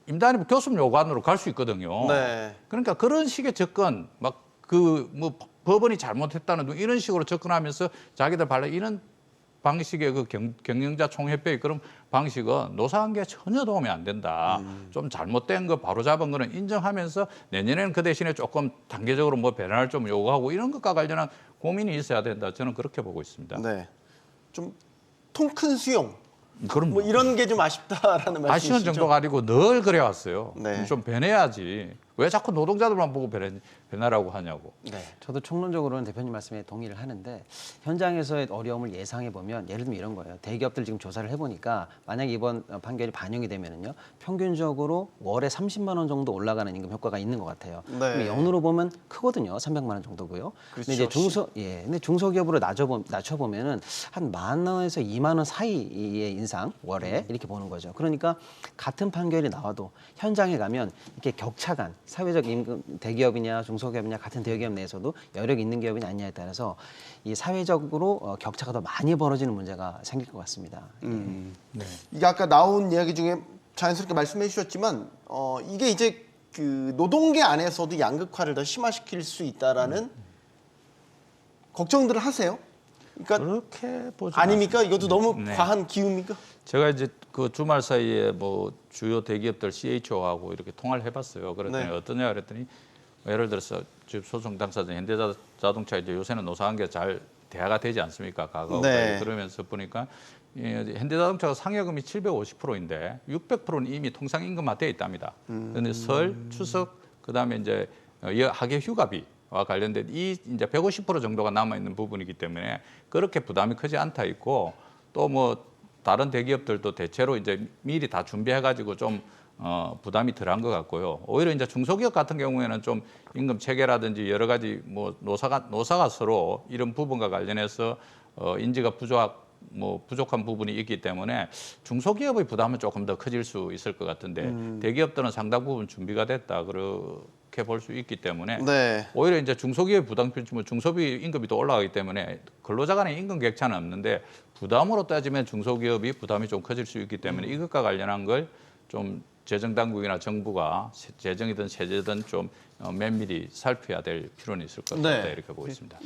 임단이 교섭 요구안으로 갈 수 있거든요. 네. 그러니까 그런 식의 접근, 막 그 뭐 법원이 잘못했다는 등 이런 식으로 접근하면서 자기들 발로 이런 방식의 그 경영자 총회법의 그런 방식은 노사관계에 전혀 도움이 안 된다. 좀 잘못된 거 바로 잡은 거는 인정하면서 내년에는 그 대신에 조금 단계적으로 뭐 변화를 좀 요구하고 이런 것과 관련한 고민이 있어야 된다. 저는 그렇게 보고 있습니다. 네. 좀 통 큰 수용. 그럼 뭐 이런 게 좀 아쉽다라는 말씀이시죠? 아쉬운 정도가 아니고 늘 그래왔어요. 네. 좀 변해야지. 왜 자꾸 노동자들만 보고 변하라고 하냐고. 네. 저도 총론적으로는 대표님 말씀에 동의를 하는데 현장에서의 어려움을 예상해 보면 예를 들면 이런 거예요. 대기업들 지금 조사를 해보니까 만약 이번 판결이 반영이 되면은요 평균적으로 월에 30만 원 정도 올라가는 임금 효과가 있는 것 같아요. 네. 그럼 영으로 보면 크거든요. 300만 원 정도고요. 그렇죠. 근데 이제 근데 중소기업으로 낮춰보면은 한 10,000원에서 2만 원 사이의 인상 월에 이렇게 보는 거죠. 그러니까 같은 판결이 나와도 현장에 가면 이렇게 격차 간 사회적 임금 대기업이냐 중소기업이냐 같은 대기업 내에서도 여력이 있는 기업이냐 아니냐에 따라서 이 사회적으로 격차가 더 많이 벌어지는 문제가 생길 것 같습니다. 이게 아까 나온 이야기 중에 자연스럽게 말씀해 주셨지만 이게 이제 그 노동계 안에서도 양극화를 더 심화시킬 수 있다라는 걱정들을 하세요? 그러니까 그렇게 보지 아닙니까? 이것도 너무 네. 과한 기우입니까? 제가 이제 그 주말 사이에 뭐 주요 대기업들 CHO하고 이렇게 통화를 해봤어요. 그랬더니 네. 어떠냐 그랬더니 예를 들어서 지금 소송 당사자 현대자동차 이제 요새는 노사관계 잘 대화가 되지 않습니까? 과거보다. 네. 그러면서 보니까 현대자동차가 상여금이 750%인데 600%는 이미 통상임금화되어 있답니다. 그런데 설, 추석, 그다음에 이제 하계 휴가비와 관련된 이 이제 150% 정도가 남아 있는 부분이기 때문에 그렇게 부담이 크지 않다 있고 또 뭐 다른 대기업들도 대체로 이제 미리 다 준비해가지고 좀 부담이 덜한 것 같고요. 오히려 이제 중소기업 같은 경우에는 좀 임금 체계라든지 여러 가지 뭐 노사가 서로 이런 부분과 관련해서 인지가 부족한 부분이 있기 때문에 중소기업의 부담은 조금 더 커질 수 있을 것 같은데 대기업들은 상당 부분 준비가 됐다 그렇게 볼 수 있기 때문에 네. 오히려 이제 중소기업 부담 표준은 중소비 임금이 또 올라가기 때문에 근로자 간의 임금 격차는 없는데 부담으로 따지면 중소기업이 부담이 좀 커질 수 있기 때문에 이것과 관련한 걸 좀 재정당국이나 정부가 재정이든 세제든 좀 면밀히 살펴야 될 필요는 있을 것 같다 네. 이렇게 보고 있습니다.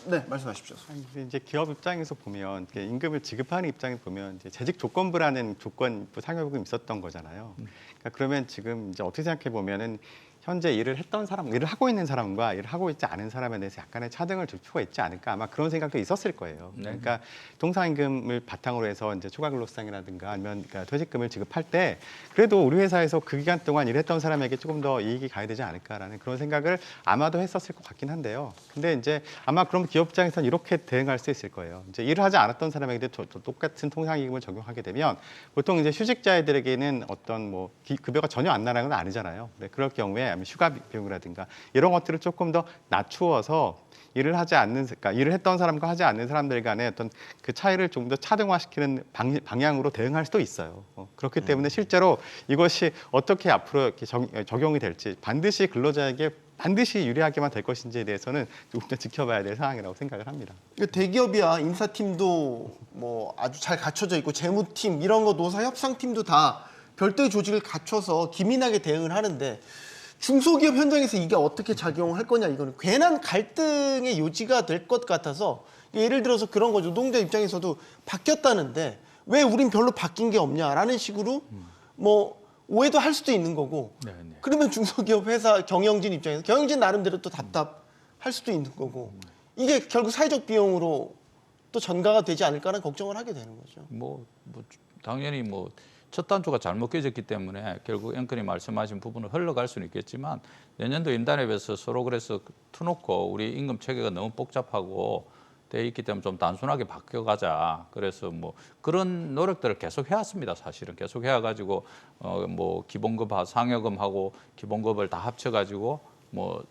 네, 말씀하십시오. 근데 이제 기업 입장에서 보면 임금을 지급하는 입장에서 보면 이제 재직 조건부라는 조건부 상여금이 있었던 거잖아요. 그러니까 그러면 지금 이제 어떻게 생각해 보면은 현재 일을 했던 사람, 일을 하고 있는 사람과 일을 하고 있지 않은 사람에 대해서 약간의 차등을 줄 필요가 있지 않을까 아마 그런 생각도 있었을 거예요. 네. 그러니까 통상임금을 바탕으로 해서 이제 추가근로수당이라든가 아니면 그러니까 퇴직금을 지급할 때 그래도 우리 회사에서 그 기간 동안 일했던 사람에게 조금 더 이익이 가야 되지 않을까라는 그런 생각을 아마도 했었을 것 같긴 한데요. 근데 이제 아마 그럼 기업 입장에서는 이렇게 대응할 수 있을 거예요. 이제 일을 하지 않았던 사람에게 똑같은 통상임금을 적용하게 되면 보통 이제 휴직자들에게는 어떤 뭐 급여가 전혀 안 나가는 건 아니잖아요. 네, 그럴 경우에 휴가 비용이라든가 이런 것들을 조금 더 낮추어서 일을 하지 않는, 그러니까 일을 했던 사람과 하지 않는 사람들 간의 어떤 그 차이를 좀 더 차등화시키는 방향으로 대응할 수도 있어요. 그렇기 때문에 실제로 이것이 어떻게 앞으로 이렇게 적용이 될지 반드시 근로자에게 반드시 유리하게만 될 것인지에 대해서는 조금 더 지켜봐야 될 상황이라고 생각을 합니다. 대기업이야 인사팀도 뭐 아주 잘 갖춰져 있고 재무팀 이런 거 노사 협상팀도 다 별도의 조직을 갖춰서 기민하게 대응을 하는데 중소기업 현장에서 이게 어떻게 작용할 거냐 이거는 괜한 갈등의 요지가 될 것 같아서 예를 들어서 그런 거죠. 노동자 입장에서도 바뀌었다는데 왜 우린 별로 바뀐 게 없냐라는 식으로 뭐 오해도 할 수도 있는 거고 네, 네. 그러면 중소기업 회사 경영진 입장에서 경영진 나름대로 또 답답할 수도 있는 거고 이게 결국 사회적 비용으로 또 전가가 되지 않을까라는 걱정을 하게 되는 거죠. 뭐 당연히 뭐 첫 단추가 잘못 깨졌기 때문에 결국 앵커님 말씀하신 부분은 흘러갈 수는 있겠지만 내년도 인단협에서 서로 그래서 터놓고 우리 임금 체계가 너무 복잡하고 돼 있기 때문에 좀 단순하게 바뀌어가자. 그래서 뭐 그런 노력들을 계속 해왔습니다. 사실은 계속 해와가지고 뭐 기본급 상여금하고 기본급을 다 합쳐가지고 뭐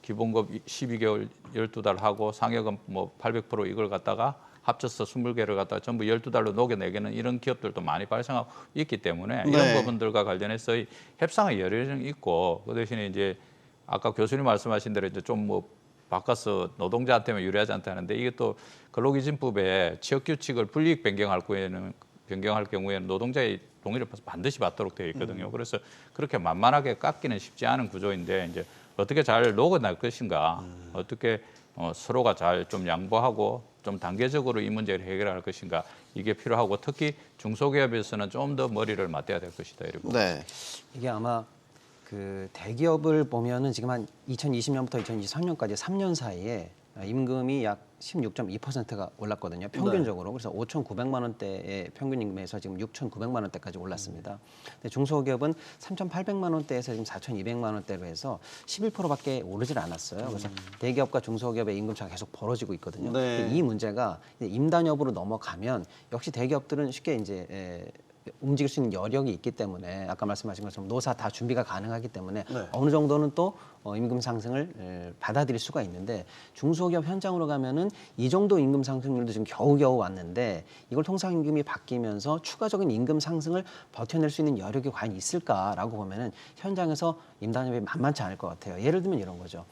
기본급 12개월 12달 하고 상여금 뭐 800% 이걸 갖다가 합쳐서 20개를 갖다가 전부 12달로 녹여내기는 이런 기업들도 많이 발생하고 있기 때문에 이런 네. 부분들과 관련해서 협상의 여력이 있고 그 대신에 이제 아까 교수님 말씀하신 대로 이제 좀 뭐 바꿔서 노동자한테만 유리하지 않다는데 이게 또 근로기준법에 취업규칙을 불이익 변경할 경우에는 노동자의 동의를 반드시 받도록 되어 있거든요. 그래서 그렇게 만만하게 깎기는 쉽지 않은 구조인데 이제 어떻게 잘 녹아날 것인가, 어떻게 서로가 잘 좀 양보하고 좀 단계적으로 이 문제를 해결할 것인가 이게 필요하고 특히 중소기업에서는 좀 더 머리를 맞대야 될 것이다 이러고. 네. 이게 아마 그 대기업을 보면은 지금 한 2020년부터 2023년까지 3년 사이에 임금이 약 16.2%가 올랐거든요. 평균적으로. 그래서 5,900만 원대의 평균 임금에서 지금 6,900만 원대까지 올랐습니다. 근데 중소기업은 3,800만 원대에서 지금 4,200만 원대로 해서 11%밖에 오르질 않았어요. 그래서 대기업과 중소기업의 임금차가 계속 벌어지고 있거든요. 네. 근데 이 문제가 임단협으로 넘어가면 역시 대기업들은 쉽게 이제 움직일 수 있는 여력이 있기 때문에 아까 말씀하신 것처럼 노사 다 준비가 가능하기 때문에 네. 어느 정도는 또 임금 상승을 받아들일 수가 있는데 중소기업 현장으로 가면은 이 정도 임금 상승률도 지금 겨우겨우 왔는데 이걸 통상임금이 바뀌면서 추가적인 임금 상승을 버텨낼 수 있는 여력이 과연 있을까라고 보면은 현장에서 임단협이 만만치 않을 것 같아요. 예를 들면 이런 거죠.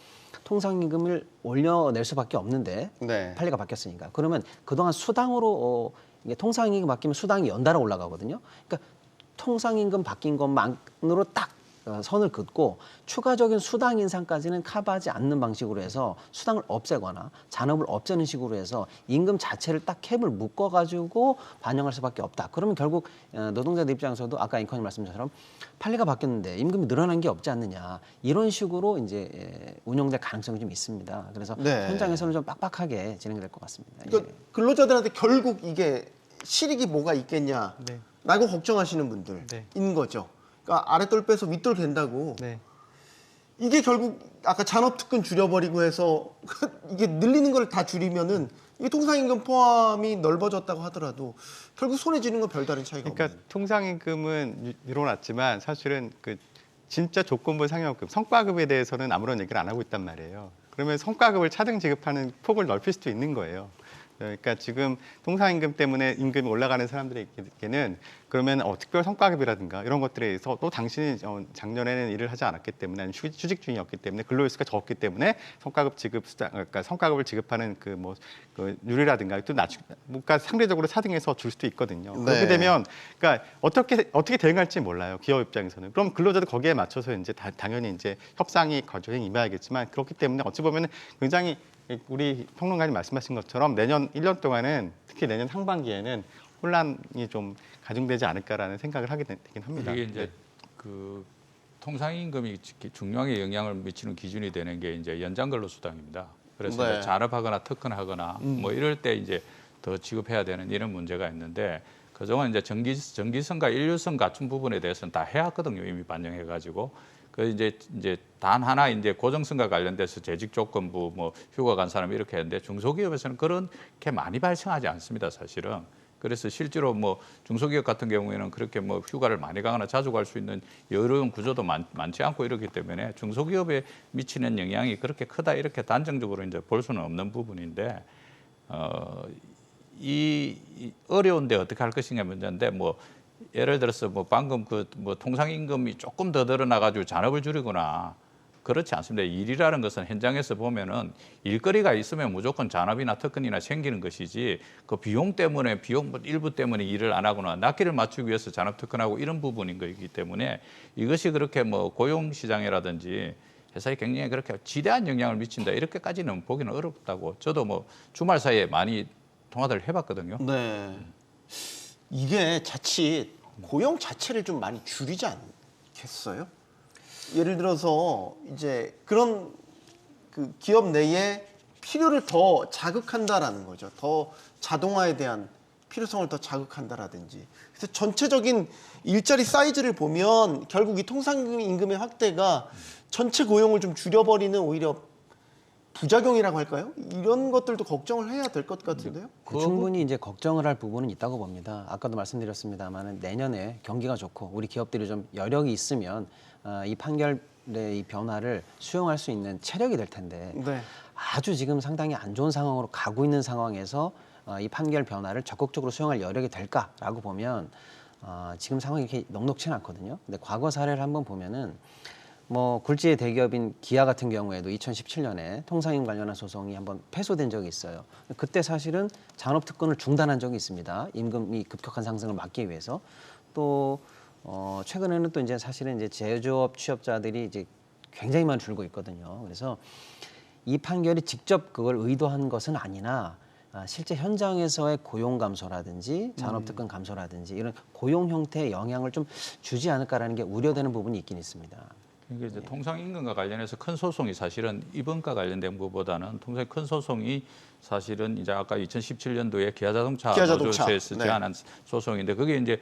통상임금을 올려낼 수밖에 없는데 네. 판례가 바뀌었으니까 그러면 그동안 수당으로 이게 통상임금 바뀌면 수당이 연달아 올라가거든요. 그러니까 통상임금 바뀐 것만으로 딱 선을 긋고 추가적인 수당 인상까지는 커버하지 않는 방식으로 해서 수당을 없애거나 잔업을 없애는 식으로 해서 임금 자체를 딱 캡을 묶어가지고 반영할 수밖에 없다. 그러면 결국 노동자들 입장에서도 아까 앵커님 말씀처럼 판례가 바뀌었는데 임금이 늘어난 게 없지 않느냐 이런 식으로 이제 운영될 가능성이 좀 있습니다. 그래서 네. 현장에서는 좀 빡빡하게 진행될 것 같습니다. 그러니까 근로자들한테 결국 이게 실익이 뭐가 있겠냐라고 네. 걱정하시는 분들인 네. 거죠. 그러니까 아랫돌 빼서 윗돌 갠다고. 네. 이게 결국 아까 잔업특근 줄여버리고 해서 이게 늘리는 걸 다 줄이면은 이게 통상임금 포함이 넓어졌다고 하더라도 결국 손에 쥐는 건 별다른 차이가 그러니까 없는. 통상임금은 늘어났지만 사실은 그 진짜 조건부 상여급, 성과급에 대해서는 아무런 얘기를 안 하고 있단 말이에요. 그러면 성과급을 차등 지급하는 폭을 넓힐 수도 있는 거예요. 그러니까 지금 통상임금 때문에 임금이 올라가는 사람들에게는 그러면 특별 성과급이라든가 이런 것들에 대해서 또 당신이 작년에는 일을 하지 않았기 때문에 아니면 휴직 중이었기 때문에 근로일수가 적었기 때문에 성과급 지급 수당, 그러니까 성과급을 지급하는 그 율이라든가 또 그러니까 상대적으로 차등해서 줄 수도 있거든요. 네. 그렇게 되면 그러니까 어떻게 대응할지 몰라요. 기업 입장에서는. 그럼 근로자도 거기에 맞춰서 이제 당연히 이제 협상이 과정에 임해야겠지만 그렇기 때문에 어찌 보면 굉장히 우리 평론가님 말씀하신 것처럼 내년 1년 동안은 특히 내년 상반기에는 혼란이 좀 가중되지 않을까라는 생각을 하게 되긴 합니다. 이게 이제 그 통상임금이 중요하게 영향을 미치는 기준이 되는 게 이제 연장근로수당입니다. 그래서 네. 이제 잔업하거나 특근하거나 뭐 이럴 때 이제 더 지급해야 되는 이런 문제가 있는데 그동안 이제 정기성과 일류성 갖춘 부분에 대해서는 다 해왔거든요. 이미 반영해가지고. 그 이제 단 하나 이제 고정성과 관련돼서 재직 조건부 뭐 휴가 간 사람 이렇게 했는데 중소기업에서는 그렇게 많이 발생하지 않습니다, 사실은. 그래서 실제로 뭐 중소기업 같은 경우에는 그렇게 뭐 휴가를 많이 가거나 자주 갈 수 있는 여러 구조도 많지 않고 이렇기 때문에 중소기업에 미치는 영향이 그렇게 크다 이렇게 단정적으로 이제 볼 수는 없는 부분인데 이 어려운데 어떻게 할 것인가 문제인데 뭐 예를 들어서 뭐 방금 뭐 통상임금이 조금 더 늘어나가지고 잔업을 줄이거나 그렇지 않습니다. 일이라는 것은 현장에서 보면은 일거리가 있으면 무조건 잔업이나 특근이나 생기는 것이지 그 비용 일부 때문에 일을 안 하거나 낫기를 맞추기 위해서 잔업 특근하고 이런 부분인 거기 때문에 이것이 그렇게 뭐 고용 시장이라든지 회사에 굉장히 그렇게 지대한 영향을 미친다 이렇게까지는 보기는 어렵다고 저도 뭐 주말 사이에 많이 통화를 해봤거든요. 네. 이게 자칫 고용 자체를 좀 많이 줄이지 않겠어요? 예를 들어서 이제 그런 그 기업 내에 필요를 더 자극한다라는 거죠. 더 자동화에 대한 필요성을 더 자극한다라든지. 그래서 전체적인 일자리 사이즈를 보면 결국 이 통상임금의 확대가 전체 고용을 좀 줄여버리는 오히려 부작용이라고 할까요? 이런 것들도 걱정을 해야 될 것 같은데요. 충분히 이제 걱정을 할 부분은 있다고 봅니다. 아까도 말씀드렸습니다만 내년에 경기가 좋고 우리 기업들이 좀 여력이 있으면 이 판결의 이 변화를 수용할 수 있는 체력이 될 텐데 네. 아주 지금 상당히 안 좋은 상황으로 가고 있는 상황에서 이 판결 변화를 적극적으로 수용할 여력이 될까라고 보면 지금 상황이 이렇게 넉넉치는 않거든요. 근데 과거 사례를 한번 보면은 뭐 굴지의 대기업인 기아 같은 경우에도 2017년에 통상임 관련한 소송이 한번 패소된 적이 있어요. 그때 사실은 잔업특근을 중단한 적이 있습니다. 임금이 급격한 상승을 막기 위해서. 또 최근에는 또 이제 사실은 이제 제조업 취업자들이 이제 굉장히 많이 줄고 있거든요. 그래서 이 판결이 직접 그걸 의도한 것은 아니나 실제 현장에서의 고용 감소라든지 잔업 특권 감소라든지 이런 고용 형태의 영향을 좀 주지 않을까라는 게 우려되는 부분이 있긴 있습니다. 이게 이제 통상임금과 관련해서 큰 소송이 사실은 이번과 관련된 것보다는 통상 큰 소송이 사실은 이제 아까 2017년도에 기아자동차 노조에서 네. 제안한 소송인데 그게 이제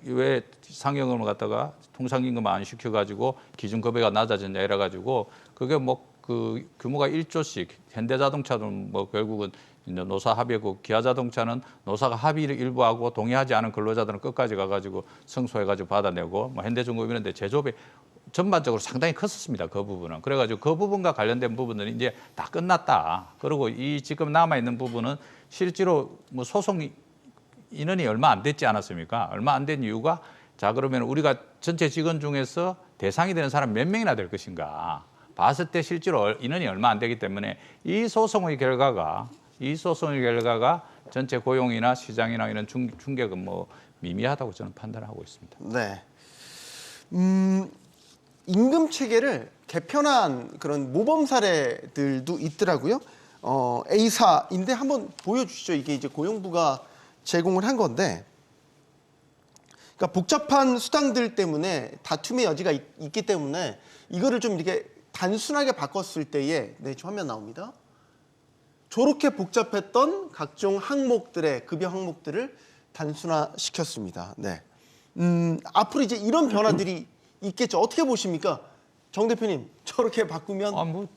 왜 상여금을 갖다가 통상임금 안 시켜가지고 기준급여가 낮아졌냐 이래가지고 그게 뭐 그 규모가 1조씩 현대자동차는 뭐 결국은 이제 노사 합의고 기아자동차는 노사가 합의를 일부 하고 동의하지 않은 근로자들은 끝까지 가가지고 승소해가지고 받아내고 뭐 현대중공업 이런데 제조업이 전반적으로 상당히 컸었습니다. 그 부분은. 그래가지고 그 부분과 관련된 부분들은 이제 다 끝났다. 그리고 이 지금 남아있는 부분은 실제로 뭐 소송 인원이 얼마 안 됐지 않았습니까? 얼마 안 된 이유가 자 그러면 우리가 전체 직원 중에서 대상이 되는 사람 몇 명이나 될 것인가 봤을 때 실제로 인원이 얼마 안 되기 때문에 이 소송의 결과가 전체 고용이나 시장이나 이런 충격은 뭐 미미하다고 저는 판단하고 있습니다. 네. 임금 체계를 개편한 그런 모범 사례들도 있더라고요. A사인데 한번 보여주시죠. 이게 이제 고용부가 제공을 한 건데, 그러니까 복잡한 수당들 때문에 다툼의 여지가 있기 때문에 이거를 좀 이렇게 단순하게 바꿨을 때에 지금 화면 나옵니다. 저렇게 복잡했던 각종 항목들의 급여 항목들을 단순화시켰습니다. 네. 앞으로 이제 이런 변화들이 있겠죠. 어떻게 보십니까? 정 대표님, 저렇게 바꾸면 뭐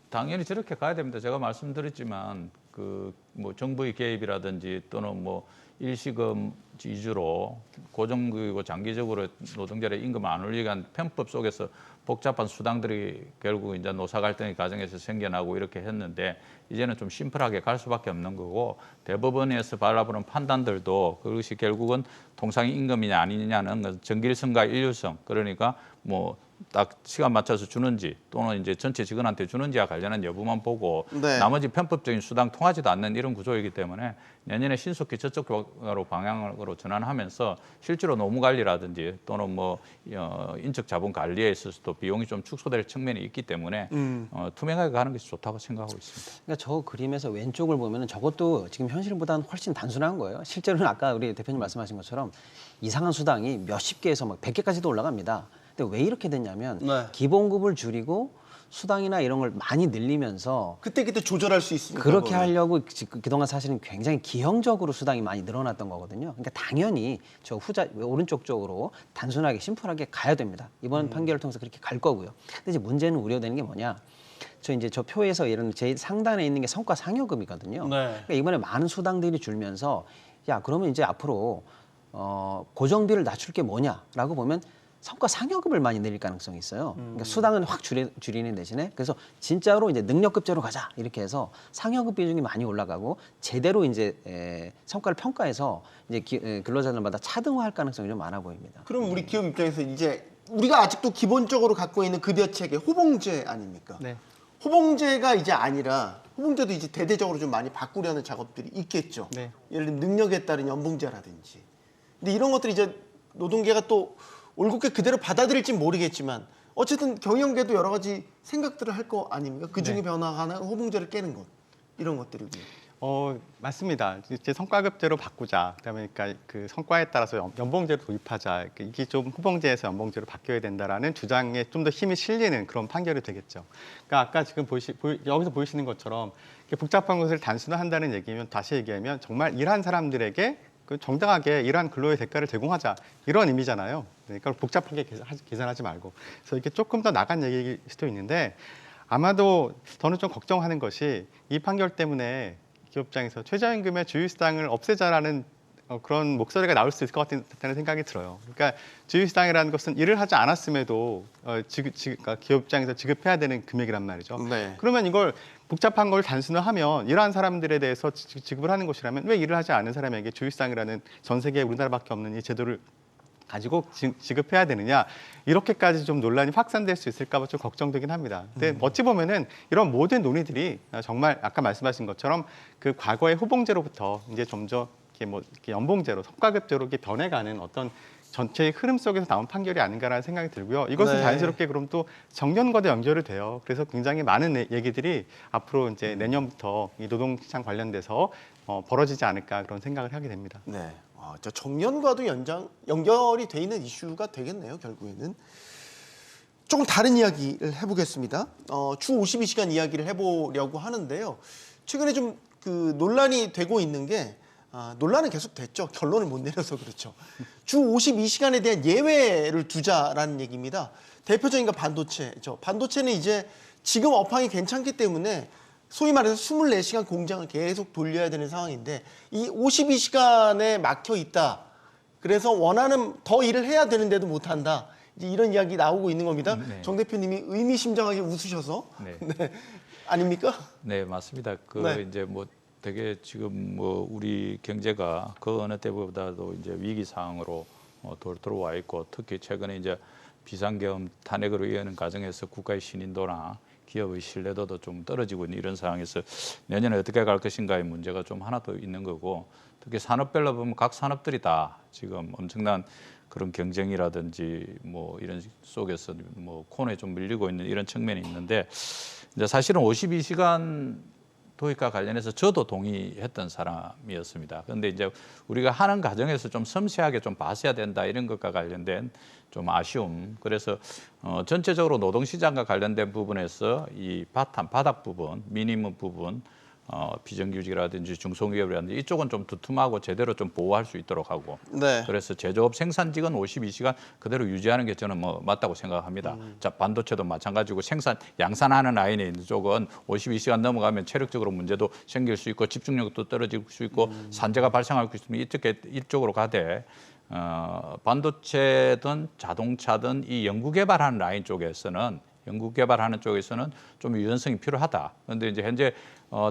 당연히 저렇게 가야 됩니다. 제가 말씀드렸지만 그 뭐 정부의 개입이라든지 또는 뭐 일시금 위주로 고정적이고 장기적으로 노동자의 임금을 안 올리게 한 편법 속에서 복잡한 수당들이 결국 이제 노사 갈등의 과정에서 생겨나고 이렇게 했는데 이제는 좀 심플하게 갈 수밖에 없는 거고 대법원에서 바라보는 판단들도 그것이 결국은 통상임금이냐 아니냐는 정길성과 일률성 그러니까 뭐 딱 시간 맞춰서 주는지 또는 이제 전체 직원한테 주는지와 관련한 여부만 보고 네. 나머지 편법적인 수당 통하지도 않는 이런 구조이기 때문에 내년에 신속히 저쪽으로 방향으로 전환하면서 실제로 노무 관리라든지 또는 뭐 인적 자본 관리에 있어서도 비용이 좀 축소될 측면이 있기 때문에 투명하게 가는 것이 좋다고 생각하고 있습니다. 그러니까 저 그림에서 왼쪽을 보면은 저것도 지금 현실보다는 훨씬 단순한 거예요. 실제로는 아까 우리 대표님 말씀하신 것처럼 이상한 수당이 몇십 개에서 막 100개까지도 올라갑니다. 근데 왜 이렇게 됐냐면 네. 기본급을 줄이고 수당이나 이런 걸 많이 늘리면서 그때 조절할 수 있습니다. 그렇게 그거는. 하려고 그동안 사실은 굉장히 기형적으로 수당이 많이 늘어났던 거거든요. 그러니까 당연히 저 오른쪽 쪽으로 단순하게 심플하게 가야 됩니다. 이번 판결을 통해서 그렇게 갈 거고요. 근데 이제 문제는 우려되는 게 뭐냐? 저 표에서 이런 제일 상단에 있는 게 성과 상여금이거든요. 네. 그러니까 이번에 많은 수당들이 줄면서 야 그러면 이제 앞으로 고정비를 낮출 게 뭐냐라고 보면 성과 상여금을 많이 늘릴 가능성이 있어요. 그러니까 수당은 확 줄이는 대신에 그래서 진짜로 이제 능력급제로 가자 이렇게 해서 상여금 비중이 많이 올라가고 제대로 이제 성과를 평가해서 이제 근로자들마다 차등화할 가능성이 좀 많아 보입니다. 그럼 우리 기업 입장에서 이제 우리가 아직도 기본적으로 갖고 있는 급여 체계 호봉제 아닙니까? 네. 호봉제가 이제 아니라 호봉제도 이제 대대적으로 좀 많이 바꾸려는 작업들이 있겠죠. 네. 예를 들면 능력에 따른 연봉제라든지. 근데 이런 것들이 이제 노동계가 또 올곧게 그대로 받아들일지 모르겠지만 어쨌든 경영계도 여러 가지 생각들을 할 거 아닙니까? 그 중에 네. 변화가 하나 호봉제를 깨는 것 이런 것들이고요. 맞습니다. 이제 성과급제로 바꾸자. 그다음에 그러니까 그 성과에 따라서 연봉제로 도입하자. 이게 좀 호봉제에서 연봉제로 바뀌어야 된다라는 주장에 좀 더 힘이 실리는 그런 판결이 되겠죠. 그러니까 아까 지금 여기서 보이시는 것처럼 이렇게 복잡한 것을 단순화한다는 얘기면 다시 얘기하면 정말 일한 사람들에게 정당하게 일한 근로의 대가를 제공하자 이런 의미잖아요. 그러니까 복잡하게 계산하지 말고 그래서 이게 조금 더 나간 얘기일 수도 있는데 아마도 저는 좀 걱정하는 것이 이 판결 때문에 기업장에서 최저임금의 주휴수당을 없애자라는 그런 목소리가 나올 수 있을 것 같다는 생각이 들어요. 그러니까 주휴수당이라는 것은 일을 하지 않았음에도 그러니까 기업장에서 지급해야 되는 금액이란 말이죠. 네. 그러면 이걸 복잡한 걸 단순화하면 일하는 사람들에 대해서 지급을 하는 것이라면 왜 일을 하지 않은 사람에게 주휴수당이라는 전 세계 우리나라밖에 없는 이 제도를 가지고 지급해야 되느냐 이렇게까지 좀 논란이 확산될 수 있을까 봐 좀 걱정되긴 합니다. 근데 어찌 보면은 이런 모든 논의들이 정말 아까 말씀하신 것처럼 그 과거의 호봉제로부터 이제 점점 이렇게 연봉제로 성과급제로 이렇게 변해가는 어떤 전체의 흐름 속에서 나온 판결이 아닌가라는 생각이 들고요. 이것은 네. 자연스럽게 그럼 또 정년과도 연결이 돼요. 그래서 굉장히 많은 얘기들이 앞으로 이제 내년부터 이 노동시장 관련돼서 벌어지지 않을까 그런 생각을 하게 됩니다. 네. 저 정년과도 연결이 돼 있는 이슈가 되겠네요. 결국에는. 조금 다른 이야기를 해보겠습니다. 주 52시간 이야기를 해보려고 하는데요. 최근에 좀 그 논란이 되고 있는 게 논란은 계속 됐죠. 결론을 못 내려서 그렇죠. 주 52시간에 대한 예외를 두자라는 얘기입니다. 대표적인 거 반도체죠. 반도체는 이제 지금 업황이 괜찮기 때문에 소위 말해서 24시간 공장을 계속 돌려야 되는 상황인데 이 52시간에 막혀 있다. 그래서 원하는 더 일을 해야 되는데도 못한다. 이제 이런 이야기 나오고 있는 겁니다. 네. 정 대표님이 의미심장하게 웃으셔서 네. 네. 아닙니까? 네, 맞습니다. 네. 이제 뭐 되게 지금 뭐 우리 경제가 그 어느 때보다도 이제 위기 상황으로 들어와 있고 특히 최근에 이제 비상계엄 탄핵으로 이어는 과정에서 국가의 신인도나 기업의 신뢰도도 좀 떨어지고 있는 이런 상황에서 내년에 어떻게 갈 것인가의 문제가 좀 하나 더 있는 거고 특히 산업별로 보면 각 산업들이 다 지금 엄청난 그런 경쟁이라든지 뭐 이런 속에서 뭐 코너에 좀 밀리고 있는 이런 측면이 있는데 이제 사실은 52시간 도입과 관련해서 저도 동의했던 사람이었습니다. 그런데 이제 우리가 하는 과정에서 좀 섬세하게 좀 봤어야 된다 이런 것과 관련된 좀 아쉬움. 그래서 전체적으로 노동시장과 관련된 부분에서 이 바닥 부분, 미니멈 부분, 비정규직이라든지 중소기업이라든지 이쪽은 좀 두툼하고 제대로 좀 보호할 수 있도록 하고 네. 그래서 제조업 생산직은 52시간 그대로 유지하는 게 저는 뭐 맞다고 생각합니다. 자, 반도체도 마찬가지고 양산하는 라인에 있는 쪽은 52시간 넘어가면 체력적으로 문제도 생길 수 있고 집중력도 떨어질 수 있고 산재가 발생할 수 있으면 이쪽으로 가되 반도체든 자동차든 이 연구개발하는 라인 쪽에서는 연구개발하는 쪽에서는 좀 유연성이 필요하다. 그런데 이제 현재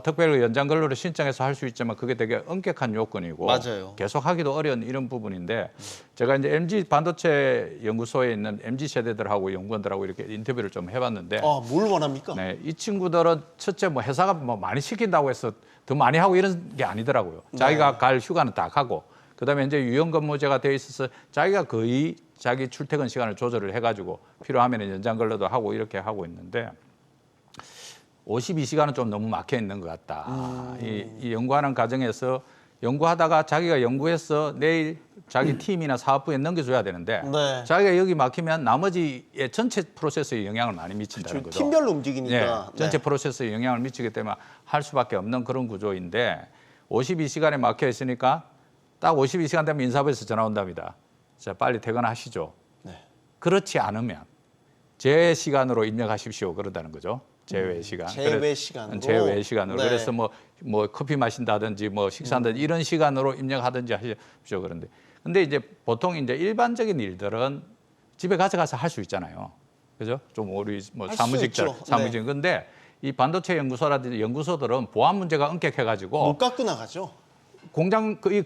특별 연장 근로를 신청해서 할 수 있지만 그게 되게 엄격한 요건이고 맞아요. 계속 하기도 어려운 이런 부분인데 제가 이제 MG 반도체 연구소에 있는 MG 세대들하고 연구원들하고 이렇게 인터뷰를 좀 해봤는데 뭘 원합니까? 네, 이 친구들은 첫째 뭐 회사가 뭐 많이 시킨다고 해서 더 많이 하고 이런 게 아니더라고요. 자기가 갈 휴가는 다 가고 그다음에 이제 유연근무제가 돼 있어서 자기가 거의 자기 출퇴근 시간을 조절을 해가지고 필요하면 연장 근로도 하고 이렇게 하고 있는데 52시간은 좀 너무 막혀 있는 것 같다. 이 연구하는 과정에서 연구하다가 자기가 연구해서 내일 자기 팀이나 사업부에 넘겨줘야 되는데 네. 자기가 여기 막히면 나머지의 전체 프로세스에 영향을 많이 미친다는 거죠. 팀별로 움직이니까. 전체 프로세스에 영향을 미치기 때문에 할 수밖에 없는 그런 구조인데 52시간에 막혀 있으니까 딱 52시간 되면 인사부에서 전화 온답니다. 자, 빨리 퇴근하시죠. 네. 그렇지 않으면 제외 시간으로 입력하십시오. 그런다는 거죠. 제외 시간. 제외 시간으로. 제외 시간으로. 네. 그래서 뭐 커피 마신다든지 뭐 식사한다든지 이런 시간으로 입력하든지 하십시오. 그런데 근데 이제 보통 이제 일반적인 일들은 집에 가져가서 할 수 있잖아요. 그죠? 좀 우리 뭐 할수 사무직들, 있죠. 사무직. 근데 이 반도체 연구소라든지 연구소들은 보안 문제가 엄격해가지고 못 갖고 나가죠. 공장 이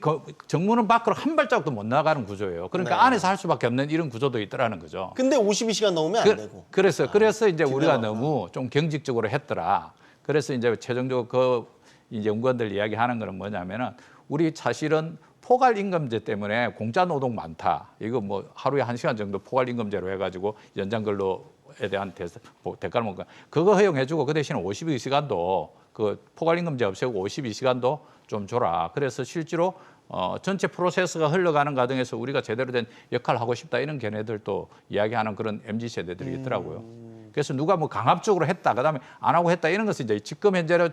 정문은 밖으로 한 발자국도 못 나가는 구조예요. 그러니까 네. 안에서 할 수밖에 없는 이런 구조도 있더라는 거죠. 근데 52시간 넘으면 안 되고. 그래서 이제 우리가 뒷면허구나. 너무 좀 경직적으로 했더라. 그래서 이제 최종적으로 이제 연구원들 이야기하는 거는 뭐냐면은 우리 사실은 포괄 임금제 때문에 공짜 노동 많다. 이거 뭐 하루에 1시간 정도 포괄 임금제로 해가지고 연장 근로에 대한 대가를 먹고 그거 허용해주고 그 대신에 52시간도 그 포괄 임금제 없애고 52시간도 좀 줘라. 그래서 실제로 전체 프로세스가 흘러가는 과정에서 우리가 제대로 된 역할을 하고 싶다 이런 견해들도 이야기하는 그런 MZ 세대들이 있더라고요. 그래서 누가 뭐 강압적으로 했다, 그다음에 안 하고 했다 이런 것은 이제 지금 현재로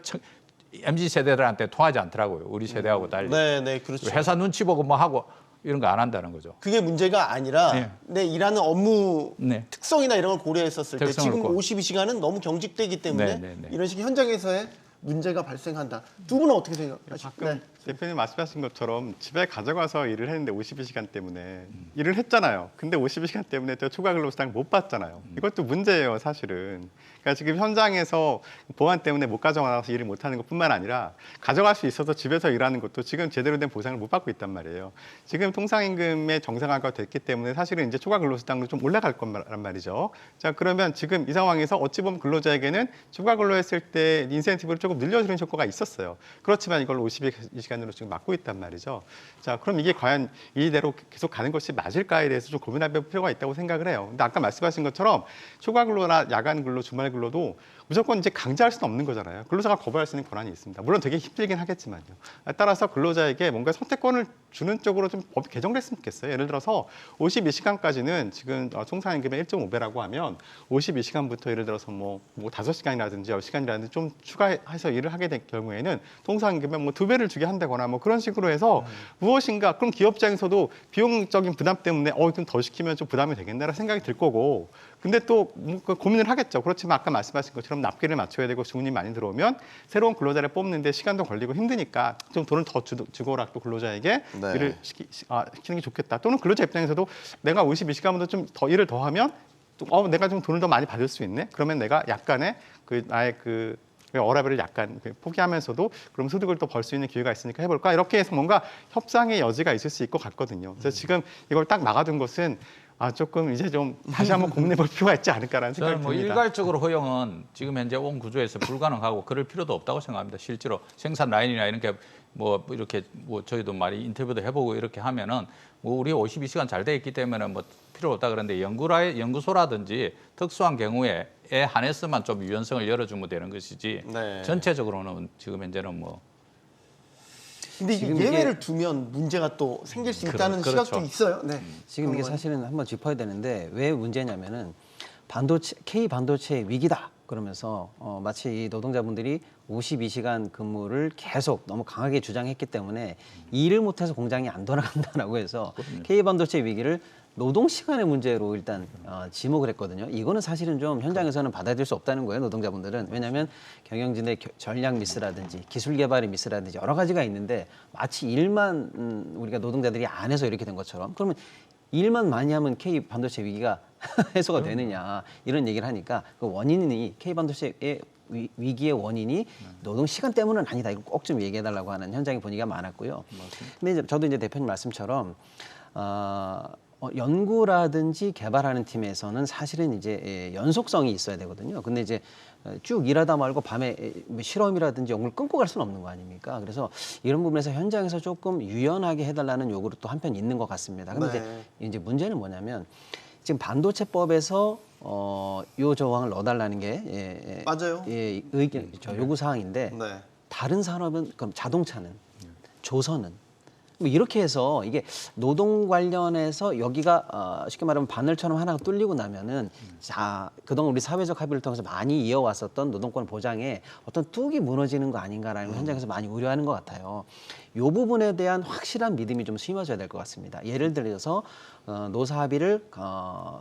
MZ 세대들한테 통하지 않더라고요. 우리 세대하고 달리. 네, 그렇죠. 회사 눈치 보고 뭐 하고 이런 거 안 한다는 거죠. 그게 문제가 아니라 네. 내 일하는 업무 네. 특성이나 이런 걸 고려했었을 때 특성을 지금 고- 52시간은 너무 경직되기 때문에 네. 이런 식의 현장에서의 문제가 발생한다. 두 분은 어떻게 생각하십니까? 방금 대표님 말씀하신 것처럼 집에 가져가서 일을 했는데 52시간 때문에 일을 했잖아요. 근데 52시간 때문에 또 추가 근로수당 못 받잖아요. 이것도 문제예요, 사실은. 그러니까 지금 현장에서 보안 때문에 못 가져가서 일을 못하는 것뿐만 아니라 가져갈 수 있어서 집에서 일하는 것도 지금 제대로 된 보상을 못 받고 있단 말이에요. 지금 통상임금의 정상화가 됐기 때문에 사실은 이제 추가 근로수당도 좀 올라갈 거란 말이죠. 자, 그러면 지금 이 상황에서 어찌 보면 근로자에게는 추가 근로했을 때 인센티브를 조금 조금 늘려주는 효과가 있었어요. 그렇지만 이걸 52시간으로 지금 막고 있단 말이죠. 자, 그럼 이게 과연 이대로 계속 가는 것이 맞을까에 대해서 좀 고민할 필요가 있다고 생각을 해요. 근데 아까 말씀하신 것처럼 초과 근로나 야간 근로, 주말 근로도 무조건 이제 강제할 수는 없는 거잖아요. 근로자가 거부할 수 있는 권한이 있습니다. 물론 되게 힘들긴 하겠지만요. 따라서 근로자에게 뭔가 선택권을 주는 쪽으로 좀 법이 개정됐으면 좋겠어요. 예를 들어서 52시간까지는 지금 통상임금의 1.5배라고 하면 52시간부터 예를 들어서 뭐 5시간이라든지 10시간이라든지 좀 추가해서 일을 하게 될 경우에는 통상임금의 뭐 2배를 주게 한다거나 뭐 그런 식으로 해서 무엇인가 그럼 기업 입장에서도 비용적인 부담 때문에 좀 더 시키면 좀 부담이 되겠네라는 생각이 들 거고 근데 또 고민을 하겠죠. 그렇지만 아까 말씀하신 것처럼 납기를 맞춰야 되고 주문이 많이 들어오면 새로운 근로자를 뽑는데 시간도 걸리고 힘드니까 좀 돈을 더 주거라 또 근로자에게 네. 일을 시키는 게 좋겠다. 또는 근로자 입장에서도 내가 52시간보다 좀 더 일을 더 하면 내가 좀 돈을 더 많이 받을 수 있네. 그러면 내가 약간의 나의 워라밸을 약간 포기하면서도 그럼 소득을 또 벌 수 있는 기회가 있으니까 해볼까? 이렇게 해서 뭔가 협상의 여지가 있을 수 있을 것 같거든요. 그래서 지금 이걸 딱 막아둔 것은 조금 이제 좀 다시 한번 고민해볼 필요가 있지 않을까라는 생각이 저는 뭐 듭니다. 일괄적으로 허용은 지금 현재 온 구조에서 불가능하고 그럴 필요도 없다고 생각합니다. 실제로 생산 라인이나 이렇게 이렇게 저희도 많이 인터뷰도 해보고 이렇게 하면은 우리 52시간 잘 돼 있기 때문에 필요 없다 그러는데 연구소라든지 특수한 경우에 한해서만 좀 유연성을 열어주면 되는 것이지 네. 전체적으로는 지금 현재는 근데 이게 지금 예외를 두면 문제가 또 생길 수 있다는 그렇죠. 시각도 있어요. 네. 지금 이게 사실은 한번 짚어야 되는데 왜 문제냐면은 K 반도체 위기다 그러면서 마치 이 노동자분들이 52시간 근무를 계속 너무 강하게 주장했기 때문에 일을 못해서 공장이 안 돌아간다라고 해서 K 반도체 위기를 노동 시간의 문제로 일단 지목을 했거든요. 이거는 사실은 좀 현장에서는 받아들일 수 없다는 거예요. 노동자분들은. 왜냐하면 경영진의 전략 미스라든지 기술 개발의 미스라든지 여러 가지가 있는데 마치 일만 우리가 노동자들이 안 해서 이렇게 된 것처럼 그러면 일만 많이 하면 K 반도체 위기가 해소가 되느냐 이런 얘기를 하니까 그 원인이 K 반도체의 위기의 원인이 노동 시간 때문은 아니다. 이거 꼭 좀 얘기해달라고 하는 현장의 분위기가 많았고요. 근데 이제 저도 이제 대표님 말씀처럼 연구라든지 개발하는 팀에서는 사실은 이제 연속성이 있어야 되거든요. 근데 이제 쭉 일하다 말고 밤에 실험이라든지 연구를 끊고 갈 수는 없는 거 아닙니까? 그래서 이런 부분에서 현장에서 조금 유연하게 해달라는 요구도 또 한편 있는 것 같습니다. 근데 네. 이제 문제는 뭐냐면 지금 반도체법에서 요 조항을 넣어달라는 게 맞아요. 의견 요구 사항인데 네. 다른 산업은 그럼 자동차는 조선은 뭐 이렇게 해서 이게 노동 관련해서 여기가 쉽게 말하면 바늘처럼 하나가 뚫리고 나면은 자 그동안 우리 사회적 합의를 통해서 많이 이어왔었던 노동권 보장에 어떤 뚝이 무너지는 거 아닌가라는 현장에서 많이 우려하는 것 같아요. 이 부분에 대한 확실한 믿음이 좀 심어져야 될 것 같습니다. 예를 들어서 노사 합의를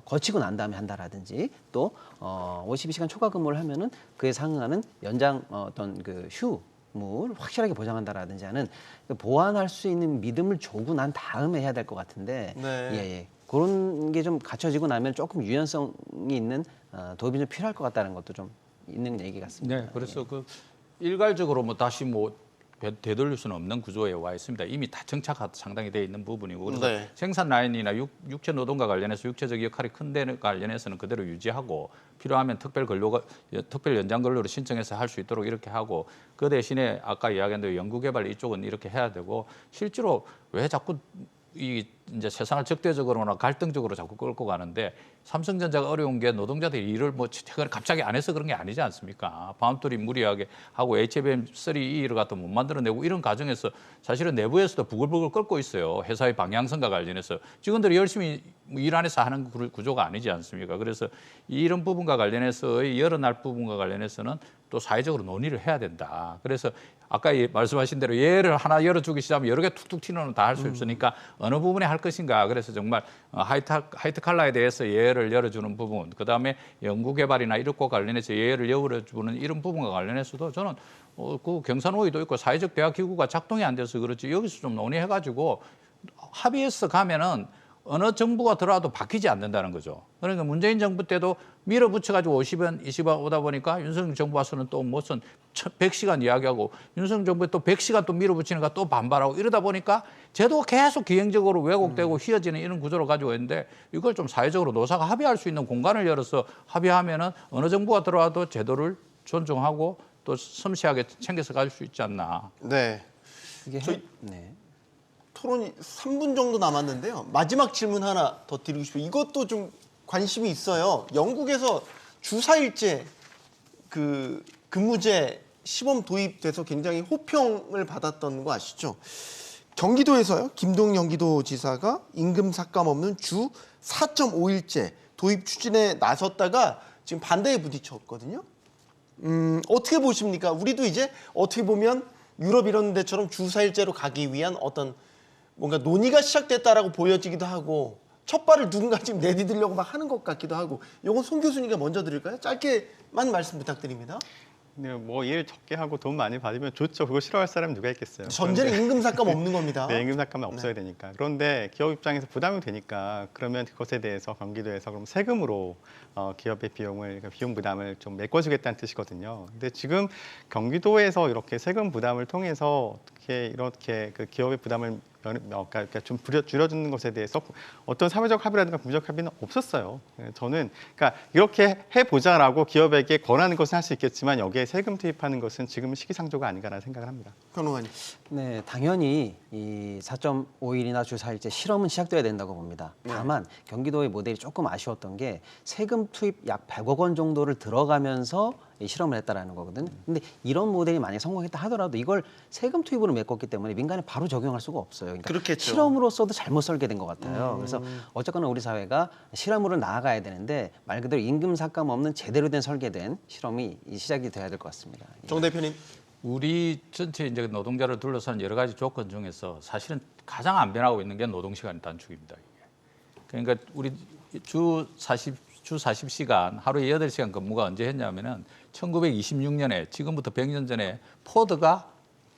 거치고 난 다음에 한다라든지 또 52시간 초과 근무를 하면은 그에 상응하는 연장 어떤 그 휴무를 확실하게 보장한다라든지 하는 보완할 수 있는 믿음을 조고 난 다음에 해야 될 것 같은데 네. 그런 게 좀 갖춰지고 나면 조금 유연성이 있는 도입이 좀 필요할 것 같다는 것도 좀 있는 얘기 같습니다. 네, 그래서 일괄적으로 다시 되돌릴 수는 없는 구조에 와 있습니다. 이미 다 정착화 상당히 돼 있는 부분이고 그래서 네. 생산 라인이나 육체 노동과 관련해서 육체적 역할이 큰 데 관련해서는 그대로 유지하고 필요하면 특별 연장 근로를 신청해서 할 수 있도록 이렇게 하고 그 대신에 아까 이야기한 대로 연구개발 이쪽은 이렇게 해야 되고 실제로 왜 자꾸 이제 세상을 적대적으로나 갈등적으로 자꾸 끌고 가는데 삼성전자가 어려운 게 노동자들이 일을 최근에 갑자기 안 해서 그런 게 아니지 않습니까? 밤돌이 무리하게 하고 HBM3E를 갖다 못 만들어내고 이런 과정에서 사실은 내부에서도 부글부글 끓고 있어요. 회사의 방향성과 관련해서 직원들이 열심히 일 안에서 하는 구조가 아니지 않습니까? 그래서 이런 부분과 관련해서 열어날 부분과 관련해서는 또 사회적으로 논의를 해야 된다. 그래서 아까 말씀하신 대로 예를 하나 열어주기 시작하면 여러 개 툭툭 튀는 다 할 수 없으니까 어느 부분에 할 것인가. 그래서 정말 하이트 칼라에 대해서 예를 열어주는 부분, 그다음에 연구개발이나 이것과 관련해서 예를 열어주는 이런 부분과 관련해서도 저는 그 경산호의도 있고 사회적 대화 기구가 작동이 안 돼서 그렇지 여기서 좀 논의해가지고 합의해서 가면은 어느 정부가 들어와도 바뀌지 않는다는 거죠. 그러니까 문재인 정부 때도 밀어붙여가지고 50원, 20원 오다 보니까 윤석열 정부 와서는 또 무슨 100시간 이야기하고 윤석열 정부에 또 100시간 또 밀어붙이니까 또 반발하고 이러다 보니까 제도가 계속 기행적으로 왜곡되고 휘어지는 이런 구조를 가지고 있는데 이걸 좀 사회적으로 노사가 합의할 수 있는 공간을 열어서 합의하면은 어느 정부가 들어와도 제도를 존중하고 또 섬세하게 챙겨서 갈 수 있지 않나. 네. 이게 저희- 네. 토론이 3분 정도 남았는데요. 마지막 질문 하나 더 드리고 싶어요. 이것도 좀 관심이 있어요. 영국에서 주 4일제 그 근무제 시범 도입돼서 굉장히 호평을 받았던 거 아시죠? 경기도에서요. 김동 경기도지사가 임금 삭감 없는 주 4.5일제 도입 추진에 나섰다가 지금 반대에 부딪혔거든요. 어떻게 보십니까? 우리도 이제 어떻게 보면 유럽 이런 데처럼 주 4일제로 가기 위한 어떤 뭔가 논의가 시작됐다라고 보여지기도 하고 첫 발을 누군가 지금 내디디려고 막 하는 것 같기도 하고 이건 송 교수님께 먼저 드릴까요? 짧게만 말씀 부탁드립니다. 네, 뭐 일 적게 하고 돈 많이 받으면 좋죠. 그거 싫어할 사람 누가 있겠어요. 전제는 그런데- 임금 삭감 없는 겁니다. 네, 임금 삭감은 없어야 되니까. 그런데 기업 입장에서 부담이 되니까 그러면 그것에 대해서 경기도에서 그럼 세금으로 기업의 비용을 그러니까 비용 부담을 좀 메꿔주겠다는 뜻이거든요. 근데 지금 경기도에서 이렇게 세금 부담을 통해서 이렇게 그 기업의 부담을 그러니까 좀 줄여주는 것에 대해서 어떤 사회적 합의라든가 국민적 합의는 없었어요. 저는 그러니까 이렇게 해보자라고 기업에게 권하는 것은 할 수 있겠지만 여기에 세금 투입하는 것은 지금은 시기상조가 아닌가라는 생각을 합니다. 변호사님. 네, 당연히 이 4.5일이나 주 4일제 실험은 시작돼야 된다고 봅니다. 다만 경기도의 모델이 조금 아쉬웠던 게 세금 투입 약 100억 원 정도를 들어가면서 이 실험을 했다라는 거거든. 근데 이런 모델이 만약 성공했다 하더라도 이걸 세금 투입으로 메꿨기 때문에 민간에 바로 적용할 수가 없어요. 그러니까 그렇겠죠. 실험으로서도 잘못 설계된 것 같아요. 그래서 어쨌거나 우리 사회가 실험으로 나아가야 되는데 말 그대로 임금 삭감 없는 제대로 된 설계된 실험이 시작이 돼야 될 것 같습니다. 정 대표님. 우리 전체 이제 노동자를 둘러싼 여러 가지 조건 중에서 사실은 가장 안 변하고 있는 게 노동시간 단축입니다. 이게. 그러니까 우리 주 40시간 하루에 8시간 근무가 언제 했냐면은 1926년에 지금부터 100년 전에 포드가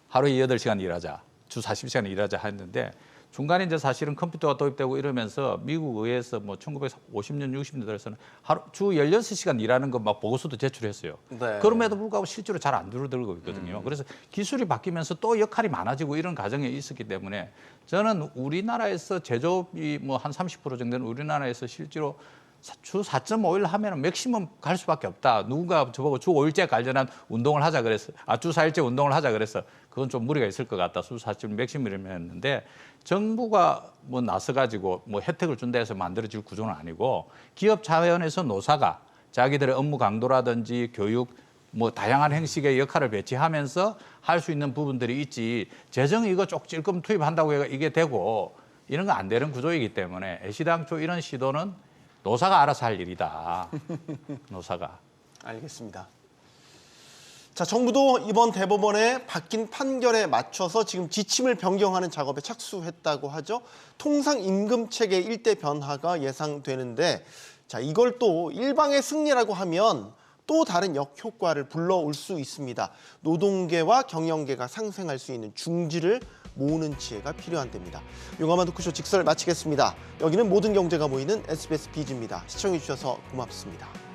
하루에 8시간 일하자, 주 40시간 일하자 했는데 중간에 이제 사실은 컴퓨터가 도입되고 이러면서 미국 의회에서 뭐 1950년, 60년대에서는 하루 주 16시간 일하는 거 막 보고서도 제출했어요. 네. 그럼에도 불구하고 실제로 잘 안 줄어들고 있거든요. 그래서 기술이 바뀌면서 또 역할이 많아지고 이런 과정에 있었기 때문에 저는 우리나라에서 제조업이 뭐 한 30% 정도는 우리나라에서 실제로 주 4.5일 하면은 맥시멈 갈 수밖에 없다. 누군가 저보고 주 5일제 관련한 운동을 하자 그랬어. 주 4일제 운동을 하자 그랬어. 그건 좀 무리가 있을 것 같다. 주 4.5일 맥시멈이라면 했는데 정부가 뭐 나서가지고 뭐 혜택을 준다 해서 만들어질 구조는 아니고 기업 차원에서 노사가 자기들의 업무 강도라든지 교육 뭐 다양한 형식의 역할을 배치하면서 할 수 있는 부분들이 있지. 재정 이거 쪽 찔끔 투입한다고 해가 이게 되고 이런 거 안 되는 구조이기 때문에 애시당초 이런 시도는 노사가 알아서 할 일이다. 노사가. 알겠습니다. 자, 정부도 이번 대법원의 바뀐 판결에 맞춰서 지금 지침을 변경하는 작업에 착수했다고 하죠. 통상 임금 체계 일대 변화가 예상되는데, 자, 이걸 또 일방의 승리라고 하면 또 다른 역효과를 불러올 수 있습니다. 노동계와 경영계가 상생할 수 있는 중지를 모으는 지혜가 필요한 때입니다. 용감한 토크쇼 직설 마치겠습니다. 여기는 모든 경제가 모이는 SBS 비즈입니다. 시청해주셔서 고맙습니다.